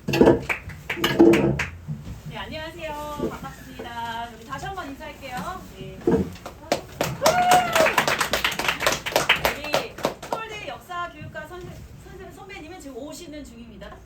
네, 안녕하세요. 반갑습니다. 여기 다시 한번 인사할게요. 네. 우리 서울대 역사교육과 선배님은 지금 오시는 중입니다.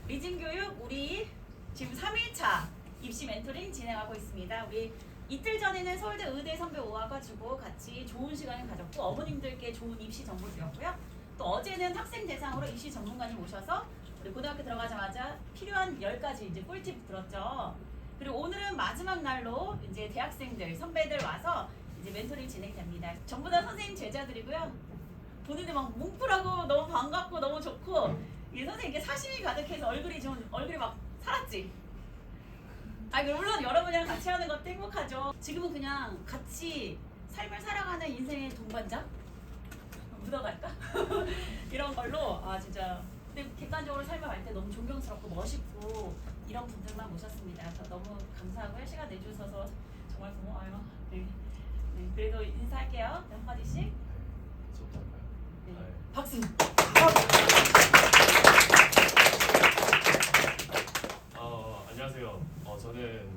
리진교육 우리 지금 3일차 입시 멘토링 진행하고 있습니다. 우리 이틀 전에는 서울대 의대 선배 오와가지고 같이 좋은 시간을 가졌고 어머님들께 좋은 입시 정보 드렸고요. 또 어제는 학생 대상으로 입시 전문가님 오셔서 우리 고등학교 들어가자마자 필요한 10가지 이제 꿀팁 들었죠. 그리고 오늘은 마지막 날로 이제 대학생들, 선배들 와서 이제 멘토링 진행됩니다. 전부 다 선생님 제자들이고요. 본인들 막 뭉클하고 너무 반갑고 너무 좋고 이 선생님 이게 사심이 가득해서 얼굴이 막 살았지. 물론 여러분이랑 같이 하는 것도 행복하죠. 지금은 그냥 같이 삶을 살아가는 인생의 동반자? 묻어갈까? 이런 걸로 진짜 근데 객관적으로 삶을 갈 때 너무 존경스럽고 멋있고 이런 분들만 모셨습니다. 그래서 너무 감사하고요. 시간 내주셔서 정말 고마워요. 네. 그래도 인사할게요. 네, 한마디씩. 저부터 할까요? 네. 네. 박수! 안녕하세요. 저는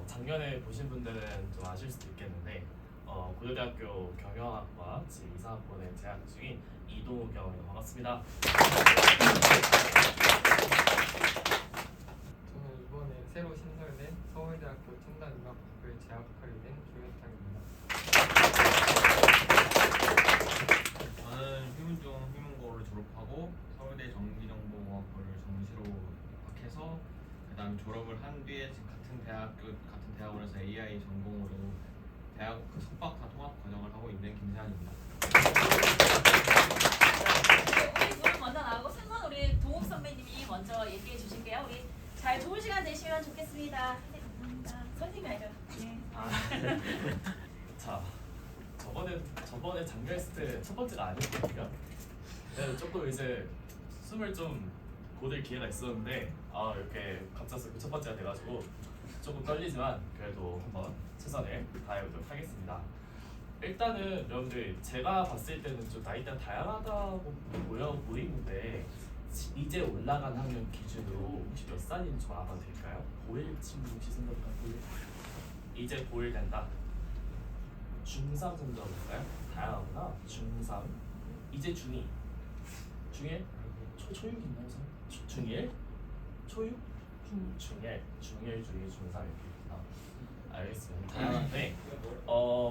작년에 보신 분들은 좀 아실 수도 있겠는데 고려대학교 경영학과 제2사학번에 재학 중인 이동욱이라고 반갑습니다. 저는 이번에 새로 신설된 서울대학교 첨단융합학부에 재학하게 된 김현탁입니다. 저는 휴문중 휴문고를 졸업하고 서울대 전기정보공학부를 정시로 입학해서 그다음 졸업을 한 뒤에 지금 같은 대학원에서 AI 전공으로 대학 석박사 통합 과정을 하고 있는 김세환입니다. 우리 둘은 먼저 나오고 순서는 우리 동욱 선배님이 먼저 얘기해 주실게요. 우리 잘 좋은 시간 되시면 좋겠습니다. 네, 감사합니다. 선생님 알죠? 네. 자, 저번에 장려했을 때 첫 번째가 아니었거든요. 그래서 조금 이제 숨을 좀 고를 기회가 있었는데 이렇게 갑작스럽게 첫 번째가 돼가지고 조금 떨리지만 그래도 한번 최선을 다해보도록 하겠습니다. 일단은 여러분들 제가 봤을 때는 좀 나이대가 다양하다고 보이는데 이제 올라간 학년 기준으로 혹시 몇 살인지 좀 알아도 될까요? 고1 친구 혹시 생각할까요? 고1? 이제 고1 된다. 중3 정도 볼까요? 다양하구나. 중3 이제 중2 중1? 초육 있나요? 중1? 초육? 중1, 중1, 중2, 중3 이렇게 있구나. 알겠습니다. 다양한데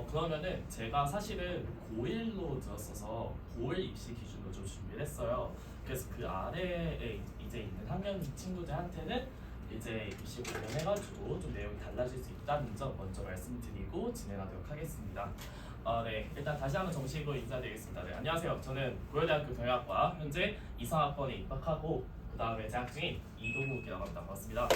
그러면은 제가 사실은 고1로 들었어서 고1 입시 기준으로 좀 준비를 했어요. 그래서 그 아래에 이제 있는 학년 친구들한테는 이제 입시 관련해가지고 좀 내용이 달라질 수 있다는 점 먼저 말씀드리고 진행하도록 하겠습니다. 네, 일단 다시 한번 정식으로 인사드리겠습니다. 네, 안녕하세요. 저는 고려대학교 경영학과 현재 2사학번에 입학하고 그 다음에 재학 중인 이동욱이라고 합니다. 반갑습니다.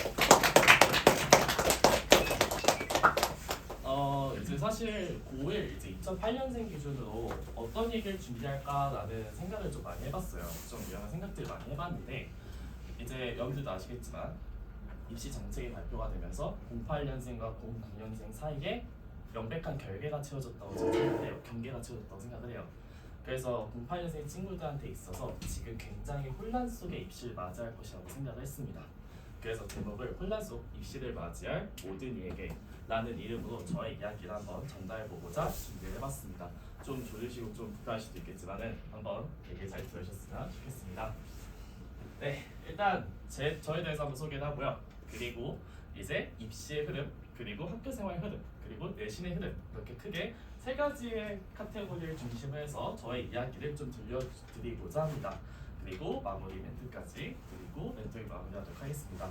이제 사실 고1 이제 2008년생 기준으로 어떤 얘기를 준비할까라는 생각을 좀 많이 해봤어요. 좀 여러 생각들을 많이 해봤는데 이제 여러분들도 아시겠지만 입시 정책이 발표가 되면서 08년생과 09년생 사이에 명백한 결계가 채워졌다고 저는 생각해요. 경계가 채워졌다고 생각을 해요. 그래서 08년생 친구들한테 있어서 지금 굉장히 혼란 속의 입시를 맞이할 것이라고 생각을 했습니다. 그래서 제목을 혼란 속 입시를 맞이할 모든 이에게 라는 이름으로 저의 이야기를 한번 전달해보고자 준비를 해봤습니다. 좀 졸리시고 좀 불편할 수도 있겠지만은 한번 얘기 잘 들으셨으면 좋겠습니다. 네, 일단 저에 대해서 한번 소개를 하고요. 그리고 이제 입시의 흐름, 그리고 학교생활 흐름, 그리고 내신의 흐름 이렇게 크게 세 가지의 카테고리를 중심으로 해서 저의 이야기를 좀 들려드리고자 합니다. 그리고 마무리 멘트까지 그리고 멘토링 마무리하도록 하겠습니다.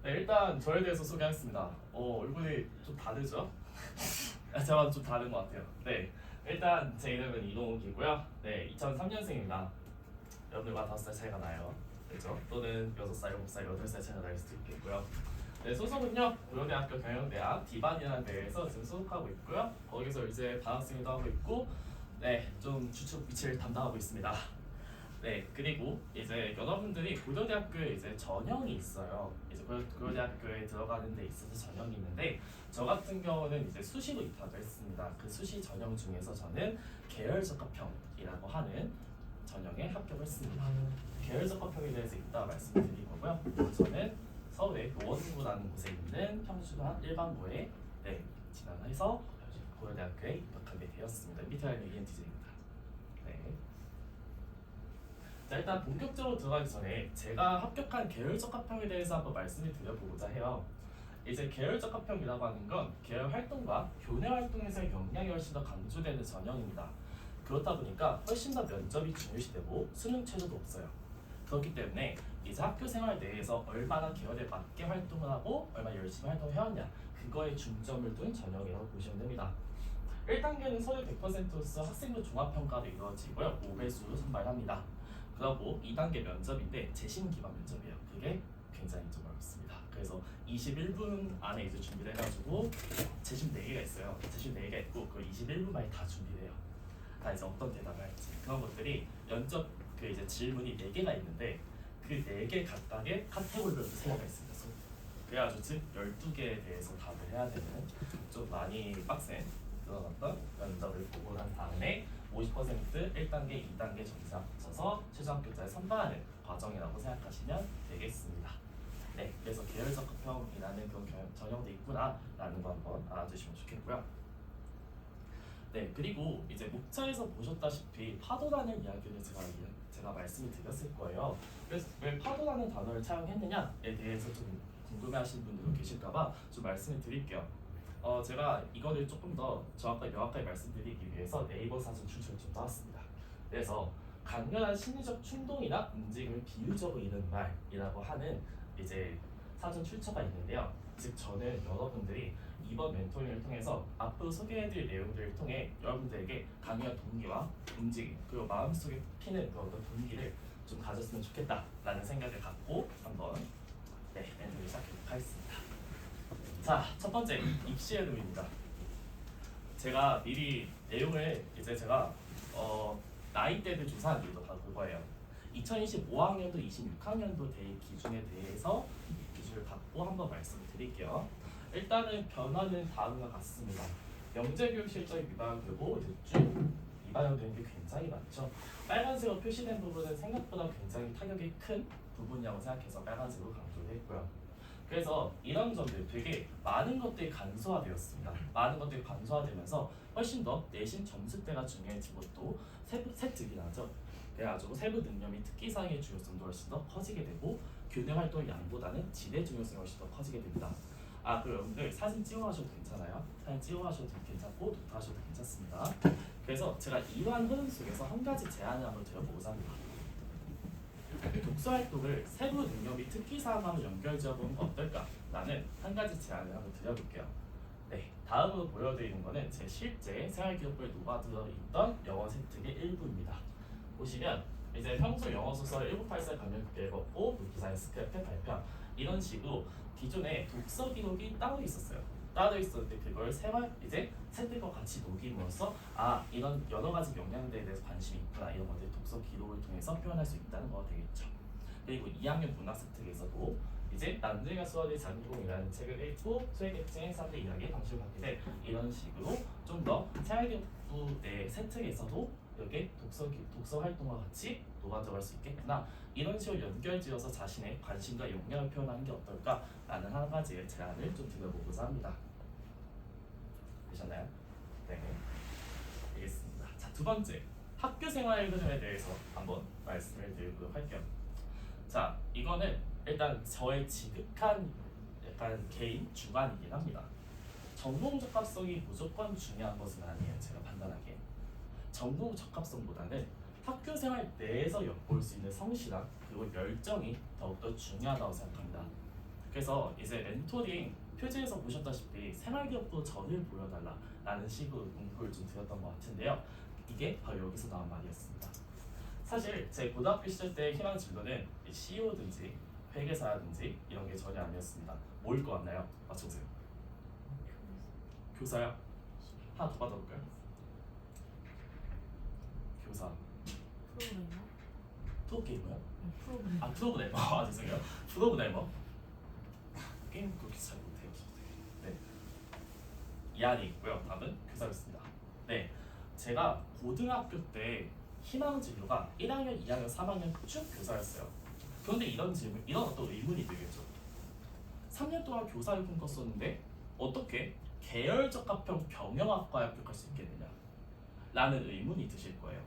네, 일단 저에 대해서 소개하겠습니다. 얼굴이 좀 다르죠? 저랑 좀 다른 것 같아요. 네, 일단 제 이름은 이동욱이고요. 네, 2003년생입니다. 여러분들과 5살 차이가 나요. 그렇죠? 또는 6살, 7살, 8살 차이가 날 수도 있겠고요. 네, 소속은요 고려대학교 경영대학 디반이라는 데에서 지금 소속하고 있고요. 거기서 이제 방학생도 하고 있고, 네, 좀 주축 위치를 담당하고 있습니다. 네, 그리고 이제 여러분들이 고려대학교에 이제 전형이 있어요. 이제 고려대학교에 들어가는 데 있어서 전형이 있는데 저 같은 경우는 이제 수시로 입학을 했습니다. 그 수시 전형 중에서 저는 계열적합형이라고 하는 전형에 합격했습니다. 계열 적합형에 대해서 이따 말씀을 드릴 거고요. 저는 서울의 노원구라는 곳에 있는 평준화 일반고에 진학해서 고려대학교에 입학하게 되었습니다. MBTI ENTJ입니다. 네. 자, 일단 본격적으로 들어가기 전에 제가 합격한 계열 적합형에 대해서 한번 말씀을 드려보고자 해요. 이제 계열 적합형이라고 하는 건 계열 활동과 교내 활동에서의 역량이 훨씬 더 강조되는 전형입니다. 그렇다 보니까 훨씬 더 면접이 중요시되고 수능 최저도 없어요. 그렇기 때문에 이제 학교 생활 내에서 얼마나 계열에 맞게 활동을 하고 얼마나 열심히 활동해왔냐 그거에 중점을 둔 전형이라고 보시면 됩니다. 1단계는 서류 100%로서 학생부 종합평가로 이루어지고요. 5배수 선발합니다. 그리고 2단계 면접인데 재심 기반 면접이에요. 그게 굉장히 좀 어렵습니다. 그래서 21분 안에 이제 준비를 해가지고 재심 4개가 있어요. 재심 4개가 있고 그 21분 만에 다 준비돼요. 다 이제 어떤 대답을 할지 그런 것들이 면접 그 이제 질문이 4개가 있는데 그 4개 각각의 카테고리별로 3개가 있습니다. 그래가지고 즉 12개에 대해서 답을 해야 되는 좀 많이 빡센 그런 어떤 면접을 보고 난 다음에 50% 1단계, 2단계 점수에 합쳐서 최종 합격자를 선발하는 과정이라고 생각하시면 되겠습니다. 네, 그래서 계열 적합형이라는 그런 전형도 있구나라는 거 한번 알아두시면 좋겠고요. 네, 그리고 이제 목차에서 보셨다시피 파도라는 이야기를 제가 말씀을 드렸을 거예요. 그래서 왜 파도라는 단어를 차용했느냐에 대해서 좀 궁금해하시는 분들도 계실까봐 좀 말씀을 드릴게요. 제가 이거를 조금 더 정확하게 명확하게 말씀드리기 위해서 네이버 사전 출처를 좀 나왔습니다. 그래서 강렬한 심리적 충동이나 움직임을 비유적으로 이르는 말이라고 하는 이제 사전 출처가 있는데요. 즉 저는 여러분들이 이번 멘토링을 통해서 앞으로 소개해드릴 내용들을 통해 여러분들에게 강렬한 동기와 움직임 그리고 마음속에 피는 그 어떤 동기를 좀 가졌으면 좋겠다라는 생각을 갖고 한번 멘토링을 시작해보도록 하겠습니다. 자, 첫 번째 입시의 룰입니다. 제가 미리 내용을 이제 제가 나이대를 조사한 이유도 바로 그거예요. 2025학년도, 26학년도 대입 기준에 대해서 기준을 갖고 한번 말씀을 드릴게요. 일단은 변화는 다음과 같습니다. 영재교육 실적이 미반영되고 대충 미반영되는 게 굉장히 많죠. 빨간색으로 표시된 부분은 생각보다 굉장히 타격이 큰 부분이라고 생각해서 빨간색으로 강조를 했고요. 그래서 이런 점들 되게 많은 것들이 간소화되었습니다. 많은 것들이 간소화되면서 훨씬 더 내신 점수대가 중요해지고 또 세특이 나죠. 그래가지고 세부 능력 및 특기사항의 중요성도 훨씬 더 커지게 되고 교내 활동의 양보다는 질의 중요성이 훨씬 더 커지게 됩니다. 그리고 여러분들 사진 찍어가셔도 괜찮아요. 사진 찍어가셔도 괜찮고 노트하셔도 괜찮습니다. 그래서 제가 이러한 흐름 속에서 한 가지 제안을 한번 드려보고자 합니다. 독서 활동을 세부 능력 및 특기 사항하고 연결지어보면 어떨까라는 한 가지 제안을 한번 드려볼게요. 네, 다음으로 보여드리는 거는 제 실제 생활기록부에 녹아들어 있던 영어 세특의 일부입니다. 보시면 이제 평소 영어 소설 1984 감명 깊게 읽었고 기사의 스크랩 발표 이런 식으로 기존에 독서 기록이 따로 있었어요. 따로 있었는데 그걸 이제 세특과 같이 녹임으로써 이런 여러 가지 역량들에 대해서 관심이 있구나 이런 것들 독서 기록을 통해서 표현할 수 있다는 거가 되겠죠. 그리고 2학년 문학 세특에서도 이제 남들과 수어의 장기공이라는 책을 읽고 소외계층 사람들 이야기 방식을 갖게 돼 이런 식으로 좀 더 생활기록부 내 세특에서도 이렇게 독서 활동과 같이 녹아들어갈 수 있겠구나 이런 식으로 연결지어서 자신의 관심과 역량을 표현하는 게 어떨까라는 한 가지의 제안을 좀 드려보고자 합니다. 되셨나요? 네, 알겠습니다. 자, 두 번째 학교 생활 흐름에 대해서 한번 말씀을 드리도록 할게요. 자, 이거는 일단 저의 지극한 약간 개인 주관이긴 합니다. 전공 적합성이 무조건 중요한 것은 아니에요. 제가 판단하기에 전공 적합성보다는 학교 생활 내에서 엿볼 수 있는 성실함 그리고 열정이 더욱더 중요하다고 생각합니다. 그래서 이제 멘토링 표지에서 보셨다시피 생활기록부 전을 보여달라라는 식으로 문구를 좀 드렸던 것 같은데요. 이게 바로 여기서 나온 말이었습니다. 사실 제 고등학교 시절 때 희망 진로는 CEO든지 회계사라든지 이런 게 전혀 아니었습니다. 뭐일 것 같나요? 맞춰보세요. 교사요? 하나 더 받아볼까요? 교사. 프로그래머? 프로게이머요? 프로그래머. 프로그래머. 죄송해요. 프로그래머. 게임 그렇게 잘 못해요. 네. 이 안에 있고요. 답은 교사였습니다. 네. 제가 고등학교 때 희망 진로가 1학년, 2학년, 3학년 쭉 교사였어요. 그런데 이런 어떤 의문이 들겠죠. 3년 동안 교사를 꿈꿨었는데 어떻게 계열적 합평 경영학과에 합격할 수 있겠느냐? 라는 의문이 드실 거예요.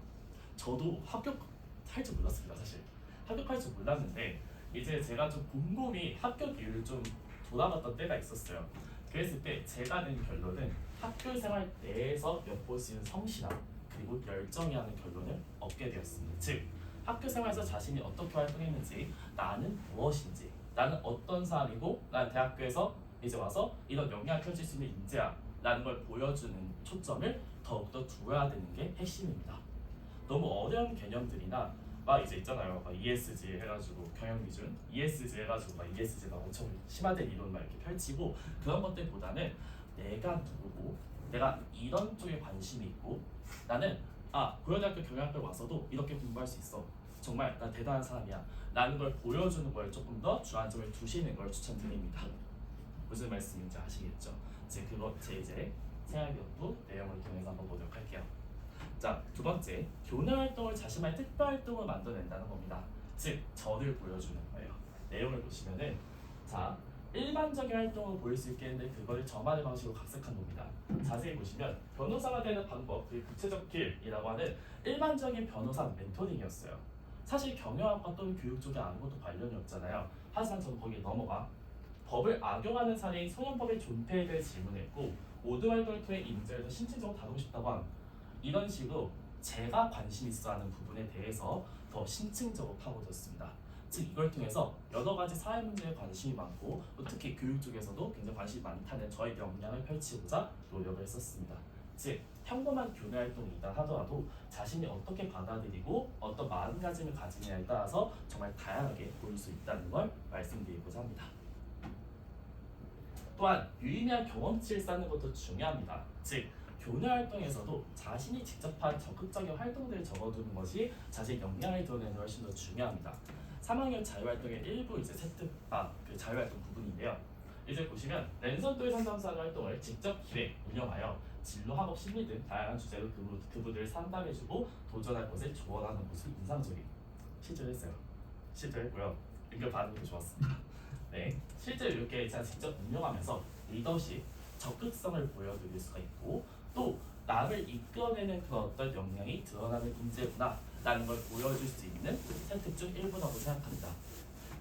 저도 합격할 줄 몰랐습니다, 사실. 합격할 줄 몰랐는데 이제 제가 좀 곰곰이 합격 이유를 좀 돌아봤던 때가 있었어요. 그랬을 때 제가 낸 결론은 학교 생활 내에서 엿볼 수 있는 성실함 그리고 열정이라는 결론을 얻게 되었습니다. 즉 학교 생활에서 자신이 어떻게 활동했는지, 나는 무엇인지, 나는 어떤 사람이고, 난 대학교에서 이제 와서 이런 영향을 펼칠 수 있는 인재야 라는 걸 보여주는 초점을 더욱더 두어야 되는 게 핵심입니다. 너무 어려운 개념들이나 막 이제 있잖아요. 막 ESG 해가지고 경영기준, ESG 해가지고 막 ESG 막 엄청 심화된 이론 막 이렇게 펼치고 그런 것들보다는 내가 누구고, 내가 이런 쪽에 관심이 있고, 나는 고려대학교 경영학과에 와서도 이렇게 공부할 수 있어. 정말 나 대단한 사람이야. 라는 걸 보여주는 걸 조금 더 주안점을 두시는 걸 추천드립니다. 무슨 말씀인지 아시겠죠? 제 이제 생활기록부 내용을 통해서 한번 보도록 할게요. 자, 두 번째, 교내 활동을 자신만의 특별 활동을 만들어낸다는 겁니다. 즉, 저를 보여주는 거예요. 내용을 보시면은 자, 일반적인 활동을 보일 수 있겠는데 그거를 저만의 방식으로 각색한 겁니다. 자세히 보시면 변호사가 되는 방법, 그리고 구체적 길이라고 하는 일반적인 변호사 멘토링이었어요. 사실 경영학과 또는 교육 쪽에 아무것도 관련이 없잖아요. 하지만 저는 거기에 넘어가 법을 악용하는 사례인 소년법의 존폐에 대해 질문했고, 모든 활동을 통해 인재를 더 심층적으로 다루고 싶다고 함. 이런 식으로 제가 관심 있어 하는 부분에 대해서 더 심층적으로 파고들었습니다. 즉 이걸 통해서 여러 가지 사회 문제에 관심이 많고, 특히 교육 쪽에서도 굉장히 관심이 많다는 저의 역량을 펼치고자 노력을 했었습니다. 즉 평범한 교내 활동이다 하더라도 자신이 어떻게 받아들이고 어떤 마음가짐을 가지느냐에 따라서 정말 다양하게 보일 수 있다는 걸 말씀드리고자 합니다. 또한 유의미한 경험치를 쌓는 것도 중요합니다. 즉 교내 활동에서도 자신이 직접 한 적극적인 활동들을 적어두는 것이 자신의 역량을 드러내는 데 훨씬 더 중요합니다. 3학년 자유활동의 일부 이제 그 자유활동 부분인데요. 이제 보시면 랜선도의 상담사는 활동을 직접 기획, 운영하여 진로, 학업, 심리 등 다양한 주제로 그분들을 상담해주고 도전할 것을 조언하는 모습이 인상적인 실제로 했어요. 실제로 했고요. 의견 반응도 좋았습니다. 네, 실제로 이렇게 제가 직접 운영하면서 리더십, 적극성을 보여드릴 수가 있고, 또 남을 이끌어내는 그런 어떤 역량이 드러나는 인재구나 라는 걸 보여줄 수 있는 선택 중 일부라고 생각합니다.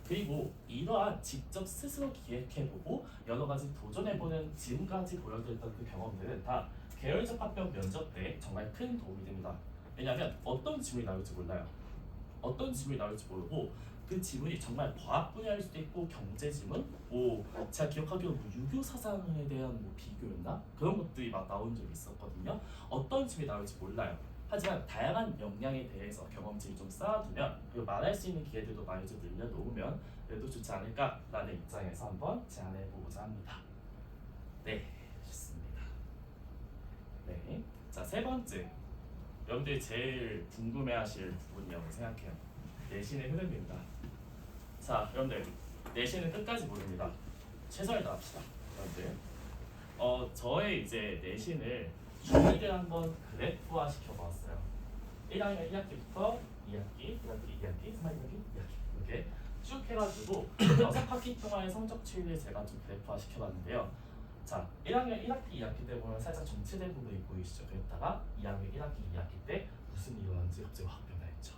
그리고 이러한 직접 스스로 기획해보고 여러 가지 도전해보는 지금까지 보여드렸던 그 경험들은 다 계열적 합격 면접 때 정말 큰 도움이 됩니다. 왜냐하면 어떤 질문이 나올지 몰라요. 어떤 질문이 나올지 모르고 그 질문이 정말 과학 분야일 수도 있고 경제 질문, 제가 기억하기로 유교 사상에 대한 비교였나? 그런 것들이 막 나온 적이 있었거든요. 어떤 질문이 나올지 몰라요. 하지만 다양한 역량에 대해서 경험치를 좀 쌓아두면, 그리고 말할 수 있는 기회들도 많이 좀 늘려놓으면 그래도 좋지 않을까라는 입장에서 한번 제안해보고자 합니다. 네, 좋습니다. 네, 자, 세 번째, 여러분들이 제일 궁금해하실 부분이라고 생각해요. 내신의 흐름입니다. 자, 여러분들 내신은 끝까지 모릅니다. 최선을 다합시다, 여러분들. 저의 이제 내신을 주기를 한번 그래프화 시켜봤어요. 1학년 1학기부터 2학기, 1학기, 2학기, 3학기, 2학기 이렇게 쭉 해가지고 6학기 동안의 성적 추이를 제가 좀 그래프화 시켜봤는데요. 자, 1학년 1학기, 2학기 때 보면 살짝 정체된 부분이 보이시죠? 그랬다가 2학년 1학기, 2학기 때 무슨 일이 일어났는지 갑자기 확 변화했죠.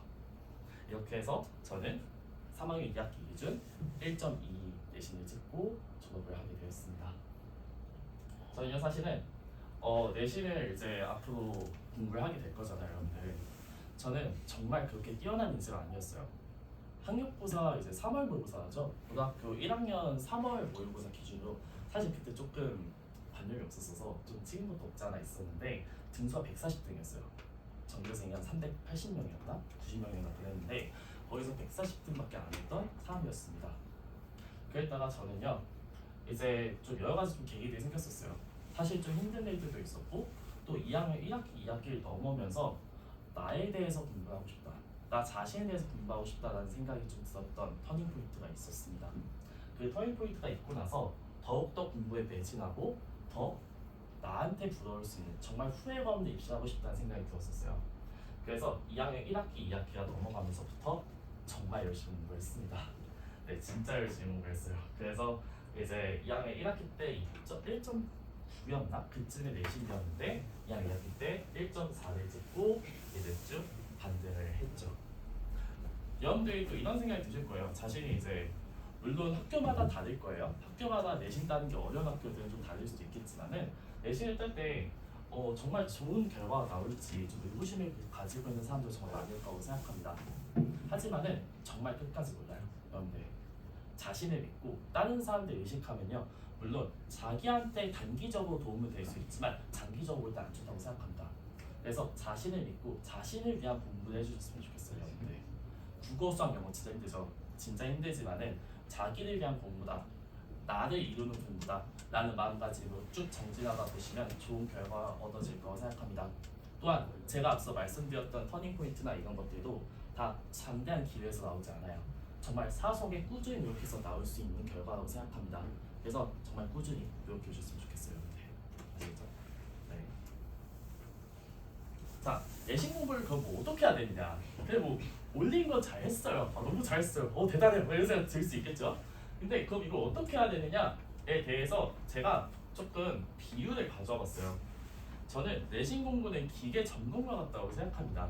이렇게 해서 저는 3학년 2학기 기준 1.2 내신을 찍고 졸업을 하게 되었습니다. 저는요 사실은 내신을 이제 앞으로 공부를 하게 될 거잖아요, 여러분들. 저는 정말 그렇게 뛰어난 인재가 아니었어요. 학력고사 이제 3월 모의고사죠. 고등학교 1학년 3월 모의고사 기준으로 사실 그때 조금 관념이 없었어서 좀 찍은 것도 없지 않아 있었는데 등수가 140등이었어요. 전교생이 한 380명이었나? 90명이었나 그랬는데 거기서 140등밖에 안 했던 사람이었습니다. 그랬다가 저는요 이제 좀 여러 가지 좀 계기들이 생겼었어요. 사실 좀 힘든 일들도 있었고, 또 2학년 1학기, 2학기를 넘으면서 나에 대해서 공부하고 싶다, 나 자신에 대해서 공부하고 싶다라는 생각이 좀 들었던 터닝 포인트가 있었습니다. 그 터닝 포인트가 있고 나서 더욱더 공부에 매진하고 더 나한테 부러울 수 있는, 정말 후회가 없는 입시하고 싶다는 생각이 들었었어요. 그래서 2학년 1학기, 2학기가 넘어가면서부터 정말 열심히 공부했습니다. 네, 진짜 열심히 공부했어요. 그래서 이제 2학년 1학기 때 1.9였나? 그쯤에 내신이었는데 2학년 2학기 때 1.4를 찍고 이제 쭉 반대를 했죠. 여러분들이 또 이런 생각이 드실 거예요. 자신이 이제 물론 학교마다 다를 거예요. 학교마다 내신 따는 게 어려운 학교들은 좀 다를 수도 있겠지만은 내신을 딸 때 정말 좋은 결과가 나올지 좀 의구심을 가지고 있는 사람도 정말 많을 거라고 생각합니다. 하지만은 정말 끝까지 몰라요. 여러분들 자신을 믿고 다른 사람들 의식하면요, 물론 자기한테 단기적으로 도움은 될 수 있지만 장기적으로 일단 안 좋다고 생각합니다. 그래서 자신을 믿고 자신을 위한 공부를 해주셨으면 좋겠어요. 여러분들 국어, 수학, 영어 진짜 힘들죠. 진짜 힘들지만은 자기를 위한 공부다, 나를 이루는 공부다 라는 마음가짐으로 쭉 정진하다 보시면 좋은 결과가 얻어질 거라고 생각합니다. 또한 제가 앞서 말씀드렸던 터닝포인트나 이런 것들도 다 잠대한 기회에서 나오지 않아요. 정말 사석에 꾸준히 노력해서 나올 수 있는 결과라고 생각합니다. 그래서 정말 꾸준히 노력해 주셨으면 좋겠어요. 네. 아시겠죠? 네. 자, 내신 공부를 그럼 뭐 어떻게 해야 되느냐? 근데 뭐 올린 거 잘했어요. 너무 잘했어요. 대단해. 뭐 이런 생각 들 수 있겠죠? 근데 그럼 이걸 어떻게 해야 되느냐에 대해서 제가 조금 비유를 가져와 봤어요. 저는 내신 공부는 기계 전공과 같다고 생각합니다.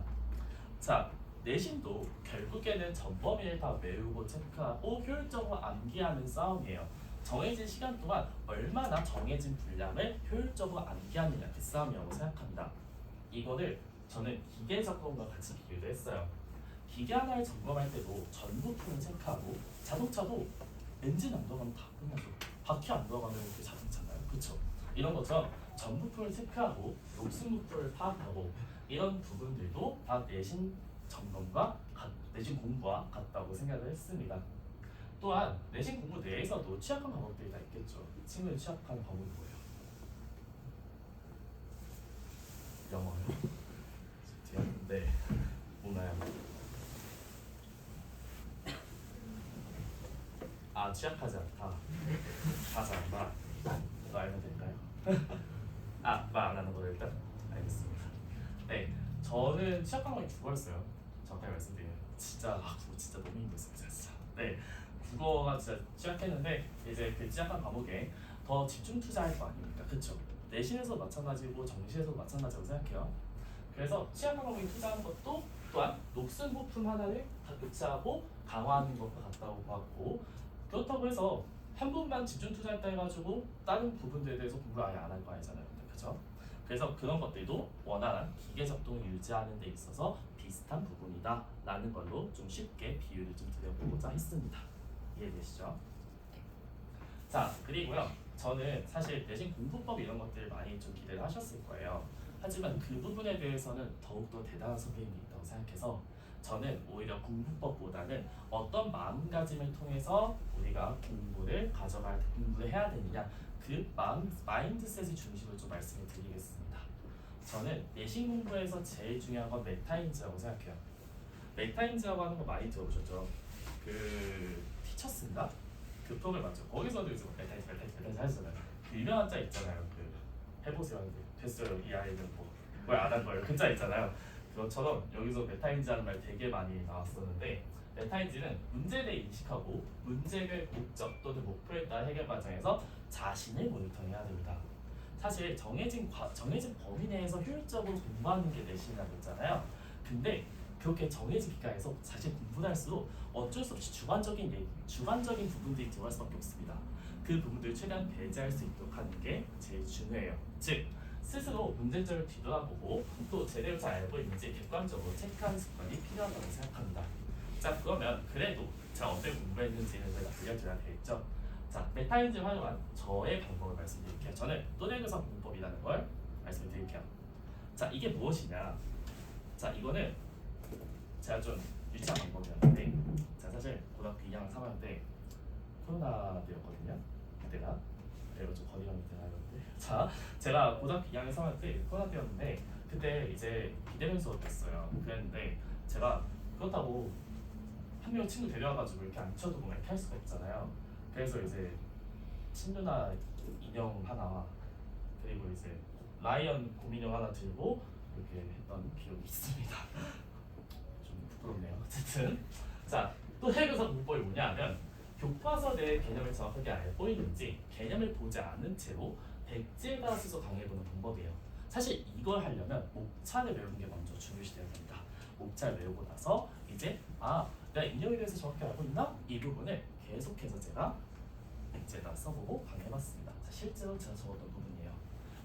자, 내신도 결국에는 전범위를 다 외우고 체크하고 효율적으로 암기하는 싸움이에요. 정해진 시간 동안 얼마나 정해진 분량을 효율적으로 암기하느냐, 그 싸움이라고 생각합니다. 이거를 저는 기계 점검과 같이 비교를 했어요. 기계 하나를 점검할 때도 전 부품을 체크하고, 자동차도 엔진 안 들어가면 다 끝나죠. 바퀴 안 들어가면 그 자동차인가요? 그렇죠. 이런 것처럼 전 부품을 체크하고 녹슨 부품을 파악하고 이런 부분들도 다 내신 점검과 내신 공부와 같다고 생각을 했습니다. 또한 내신 공부 내에서도 취약한 과목들이 다 있겠죠. 친구는 취약한 과목이 뭐예요? 영어요? 네, 뭐나요? 취약하지 않다. 다 잘한다. 너 알면 될까요? 말 안 하는 거로 일단 알겠습니다. 네, 저는 취약한 과목이 국어였어요. 정확하게 말씀드리면 국어 진짜 너무 힘들었어요, 진짜. 네, 국어가 진짜 취약했는데 이제 그 취약한 과목에 더 집중 투자할 거 아닙니까? 그렇죠? 내신에서 마찬가지고 정시에서 마찬가지라고 생각해요. 그래서 취약한 과목에 투자하는 것도 또한 녹슨 부품 하나를 다 교체하고 강화하는 것과 같다고 봤고, 그렇다고 해서 한 부분만 집중 투자했다 해가지고 다른 부분들에 대해서 공부를 아예 안 할 거 아니잖아요. 그렇죠? 그래서 그런 것들도 원활한 기계 작동을 유지하는 데 있어서 비슷한 부분이다 라는 걸로 좀 쉽게 비유를 좀 드려보고자 했습니다. 이해되시죠? 자, 그리고요, 저는 사실 내신 공부법 이런 것들 많이 좀 기대를 하셨을 거예요. 하지만 그 부분에 대해서는 더욱더 대단한 선배님이 있다고 생각해서 저는 오히려 공부법보다는 어떤 마음가짐을 통해서 우리가 공부를 해야 되느냐, 그 마인드셋의 중심을 좀 말씀을 드리겠습니다. 저는 내신 공부에서 제일 중요한 건 메타인지라고 생각해요. 메타인지라고 하는 거 많이 들어보셨죠? 그 티처스인가? 그 프로그램 맞죠? 거기서도 요즘 메타인지 하시잖아요. 그 유명한 짤 있잖아요. 그 해보세요. 됐어요. 이 아이는 뭘 안 한 거예요. 그 짤 있잖아요. 그것처럼 여기서 메타인지라는 말 되게 많이 나왔었는데, 메타인지는 문제를 인식하고 문제의 목적 또는 목표에 따른 해결 과정에서 자신을 모니터링해야 됩니다. 사실 정해진 범위 내에서 효율적으로 공부하는 게 내신이라고 했잖아요. 근데 그렇게 정해진 기간에서 사실 공부를 할수록 어쩔 수 없이 주관적인 부분들이 들어갈 수밖에 없습니다. 그 부분들을 최대한 배제할 수 있도록 하는 게 제일 중요해요. 즉, 스스로 문제점을 뒤돌아보고 또 제대로 잘 알고 있는지 객관적으로 체크하는 습관이 필요하다고 생각합니다. 자, 그러면 그래도 제가 어떻게 공부했는지는 제가 알려드려야 되겠죠. 자, 메타인지 활용한 저의 방법을 말씀드릴게요. 저는 또래교사 공부법이라는 걸 말씀드릴게요. 자, 이게 무엇이냐? 자, 이거는 제가 좀 유치한 방법이었는데, 제가 사실 고등학교 2학년 3학년 때 코로나 때였거든요. 그때가. 그리고 좀 거리감이 되나는데, 자, 제가 고등학교 2학년 3학년 때 코로나 때였는데, 그때 이제 비대면 수업이었어요. 그랬는데 제가 그렇다고 한 명 친구 데려와가지고 이렇게 앉혀두고 막 이렇게 할 수가 없잖아요. 그래서 이제 친누나 인형 하나, 그리고 이제 라이언 곰인형 하나 들고 이렇게 했던 기억이 있습니다. 아무튼 자또 해교사 공법이 뭐냐면 교과서 내 개념을 정확하게 알고 있는지 개념을 보지 않은 채로 백지에다 써서 강의해보는 방법이에요. 사실 이걸 하려면 목차를 외우는 게 먼저 중요시되어야 됩니다. 목차를 외우고 나서 이제 내가 인형에 대해서 정확히 알고 있나? 이 부분을 계속해서 제가 백지에다 써보고 강의해봤습니다. 자, 실제로 제가 적었던 부분이에요.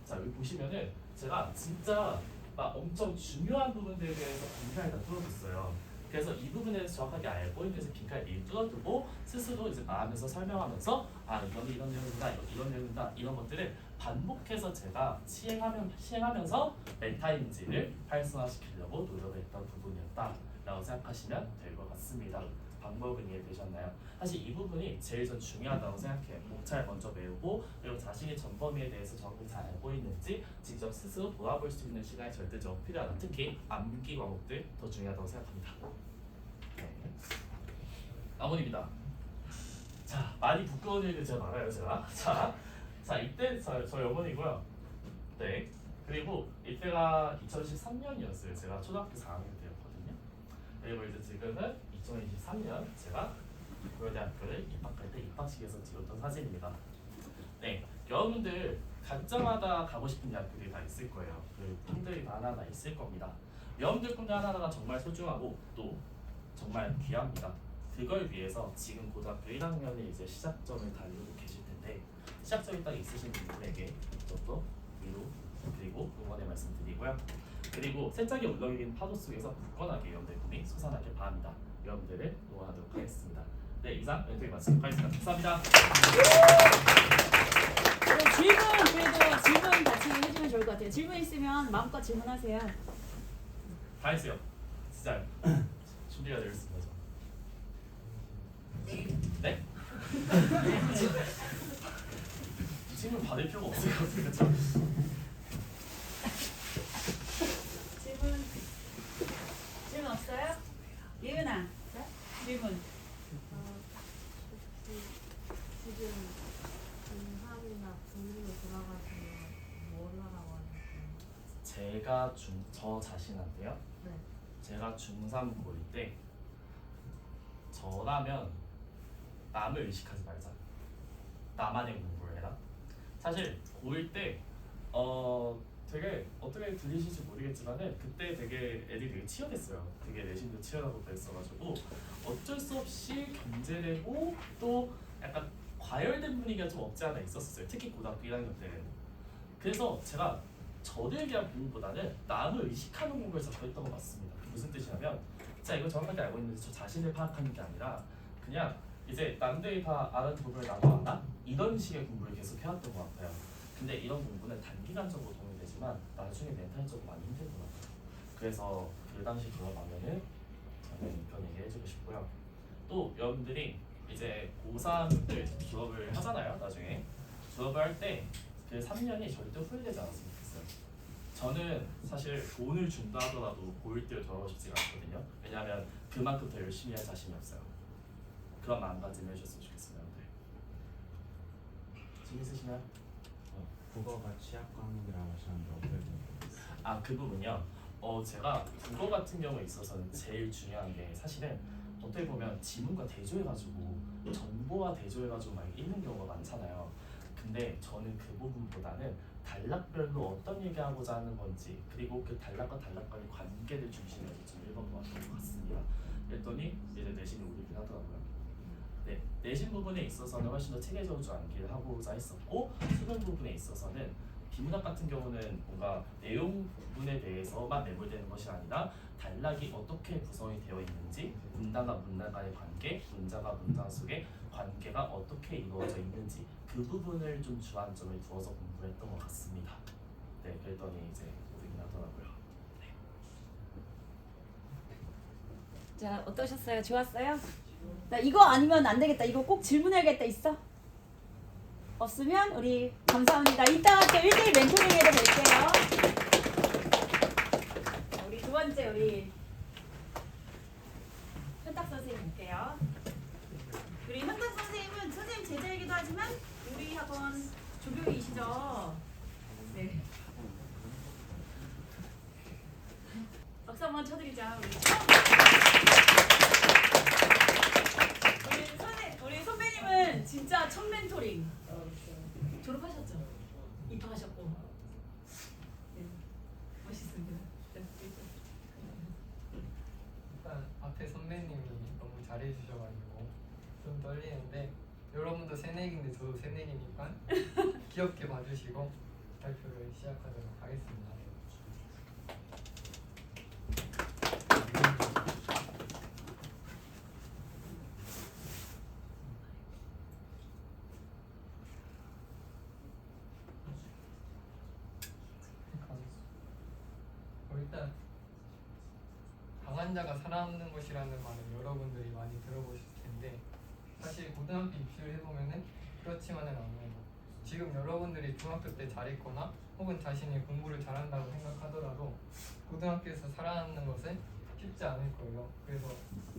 자 여기 보시면은 제가 진짜 막 엄청 중요한 부분들에 대해서 빈칸을 다 뚫어줬어요. 그래서 이 부분에 대해서 정확하게 알고 있는 빈칸을 미리 뚫어두고 스스로 이제 말하면서 설명하면서 이건 이런 내용이다, 이런 내용이다 이런 것들을 반복해서 제가 시행하면서 메타인지를 활성화시키려고 노력을 했던 부분이었다라고 생각하시면 될 것 같습니다. 방법은 이해되셨나요? 사실 이 부분이 제일 전 중요하다고 생각해요. 목차를 먼저 외우고 그리고 자신의 전범위에 대해서 정확히 잘 알고 있는지 직접 스스로 돌아볼 수 있는 시간이 절대적으로 필요하다. 특히 암기 과목들 더 중요하다고 생각합니다. 네. 나머지입니다. 자 많이 부끄러운 일들 제가 말아요 제가. 자 이때 저 영원이고요. 네. 그리고 이때가 2013년이었어요. 제가 초등학교 4학년 때였거든요. 그리고 이제 지금은 2023년 제가 고려대학교를 입학할 때 입학식에서 찍었던 사진입니다. 네, 여러분들 각자마다 가고 싶은 대학교들이 다 있을 거예요. 그 꿈들이 다 하나하나 있을 겁니다. 여러분들 꿈들 하나하나가 정말 소중하고 또 정말 귀합니다. 그걸 위해서 지금 고등학교 1학년의 이제 시작점을 달리고 계실 텐데 시작점이 딱 있으신 분들에게 저도 위로 그리고 응원의 말씀드리고요. 그리고 세짝이 울렁이는 파도 속에서 굳건하게 여러분들 꿈이 솟아나길 바랍니다. 여러분들을 응원하도록 하겠습니다. 네, 이상 멘토링 마치도록 하겠습니다. 감사합니다. 질문 같이 해주면 좋을 것 같아요. 질문 있으면 마음껏 질문하세요. 다 했어요. 진짜요. 준비가 되어 있습니다. 네? 질문 받을 필요가 없을 것 같아요. 그렇죠? 질문 없어요? 예은아, 질문. 지금 중3이나 중2로 돌아가시면 뭘 하라고 하는지. 저 자신한테요. 네. 제가 중3 고일 때 저라면 남을 의식하지 말자. 나만의 공부를 해라. 사실 고일 때 되게 어떻게 들리실지 모르겠지만은 그때 되게 애들이 되게 치열했어요. 되게 내신도 치열하고 그랬어가지고 어쩔 수 없이 경제되고 또 약간 과열된 분위기가 좀 없지 않아 있었어요. 특히 고등학교 1학년 때는. 그래서 제가 저를 위한 공부보다는 남을 의식하는 공부를 자꾸 했던 것 같습니다. 무슨 뜻이냐면 자 이거 정확하게 알고 있는데 저 자신을 파악하는 게 아니라 그냥 이제 남들이 다 아는 부분을 나도 알아? 이런 식의 공부를 계속 해왔던 것 같아요. 근데 이런 공부는 단기간적으로 도움이 되지만 나중에 멘탈적으로 많이 힘들더라고요. 그래서 그 당시 돌아가면은 저는 이 편 얘기해주고 싶고요. 또 여러분들이 이제 고3 때 졸업을 하잖아요. 나중에 졸업을 할 때 그 3년이 절대 후회되지 않았으면 좋겠어요. 저는 사실 돈을 준다 하더라도 고1 때를 돌아가고 싶지가 않거든요. 왜냐하면 그만큼 더 열심히 할 자신이 없어요. 그런 마음가짐을 해주셨으면 좋겠습니다. 여러분들. 재밌으시나요? 국어가 취약 과목이라고 하셨는데 어떻게 그 부분이요. 제가 국어 같은 경우에 있어서는 제일 중요한 게 사실은 어떻게 보면 지문과 대조해가지고 정보와 대조해가지고 막 읽는 경우가 많잖아요. 근데 저는 그 부분보다는 단락별로 어떤 얘기하고자 하는 건지 그리고 그 단락과 단락 간의 관계를 중심으로 좀 읽어보았던 것 같습니다. 그랬더니 이제 내신이 오르긴 하더라고요. 네, 내신 부분에 있어서는 훨씬 더 체계적으로 좀 암기를 하고자 했었고 수능 부분에 있어서는 비문학 같은 경우는 뭔가 내용 부분에 대해서만 매몰되는 것이 아니라 단락이 어떻게 구성이 되어 있는지 문단과 문단 간의 관계, 문장과 문장 속의 관계가 어떻게 이루어져 있는지 그 부분을 좀 주안점을 두어서 공부를 했던 것 같습니다. 네, 그랬더니 이제 오르긴 하더라고요. 네. 자, 어떠셨어요? 좋았어요? 나 이거 아니면 안 되겠다. 이거 꼭 질문해야겠다. 있어? 없으면 우리 감사합니다. 이따가 또 1대1 멘토링에도 뵐게요. 우리 두 번째 우리 현탁 선생님 볼게요. 우리 현탁 선생님은 선생님 제자이기도 하지만 우리 학원 조교이시죠? 네. 박수 한번 쳐드리자. 우리. 멘토링 졸업하셨죠? 입학하셨고. 네, 멋있습니다. 네, 일단 앞에 선배님이 너무 잘해주셔가지고 좀 떨리는데 여러분도 새내기인데 저도 새내기니까 귀엽게 봐주시고 발표를 시작하도록 하겠습니다. 일단 강한 자가 살아남는 것이라는 말은 여러분들이 많이 들어보실 텐데 사실 고등학교 입시를 해보면은 그렇지만은 않아요. 지금 여러분들이 중학교 때 잘했거나 혹은 자신이 공부를 잘한다고 생각하더라도 고등학교에서 살아남는 것은 쉽지 않을 거예요. 그래서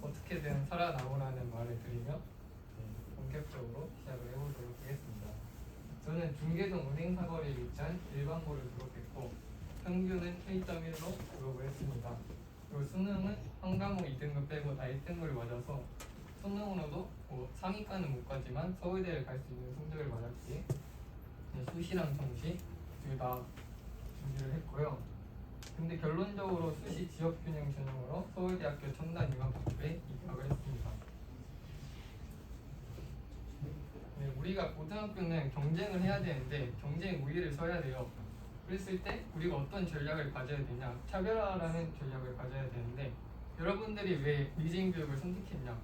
어떻게든 살아남으라는 말을 드리며 본격적으로 시작을 해보도록 하겠습니다. 저는 중계동 은행사거리에 위치한 일반고를 졸업했고 평균은 1.1로 졸업을 했습니다. 그리고 수능은 한 과목 2등급 빼고 다 1등급을 맞아서 수능으로도 상위과는 못 가지만 서울대를 갈 수 있는 성적을 맞았기에 수시랑 정시 둘 다 준비를 했고요. 근데 결론적으로 수시 지역균형 전형으로 서울대학교 첨단융합학부에 입학을 했습니다. 네, 우리가 고등학교는 경쟁을 해야 되는데 경쟁 우위를 서야 돼요. 그랬을 때 우리가 어떤 전략을 가져야 되냐, 차별화라는 전략을 가져야 되는데 여러분들이 왜 리진 교육을 선택했냐,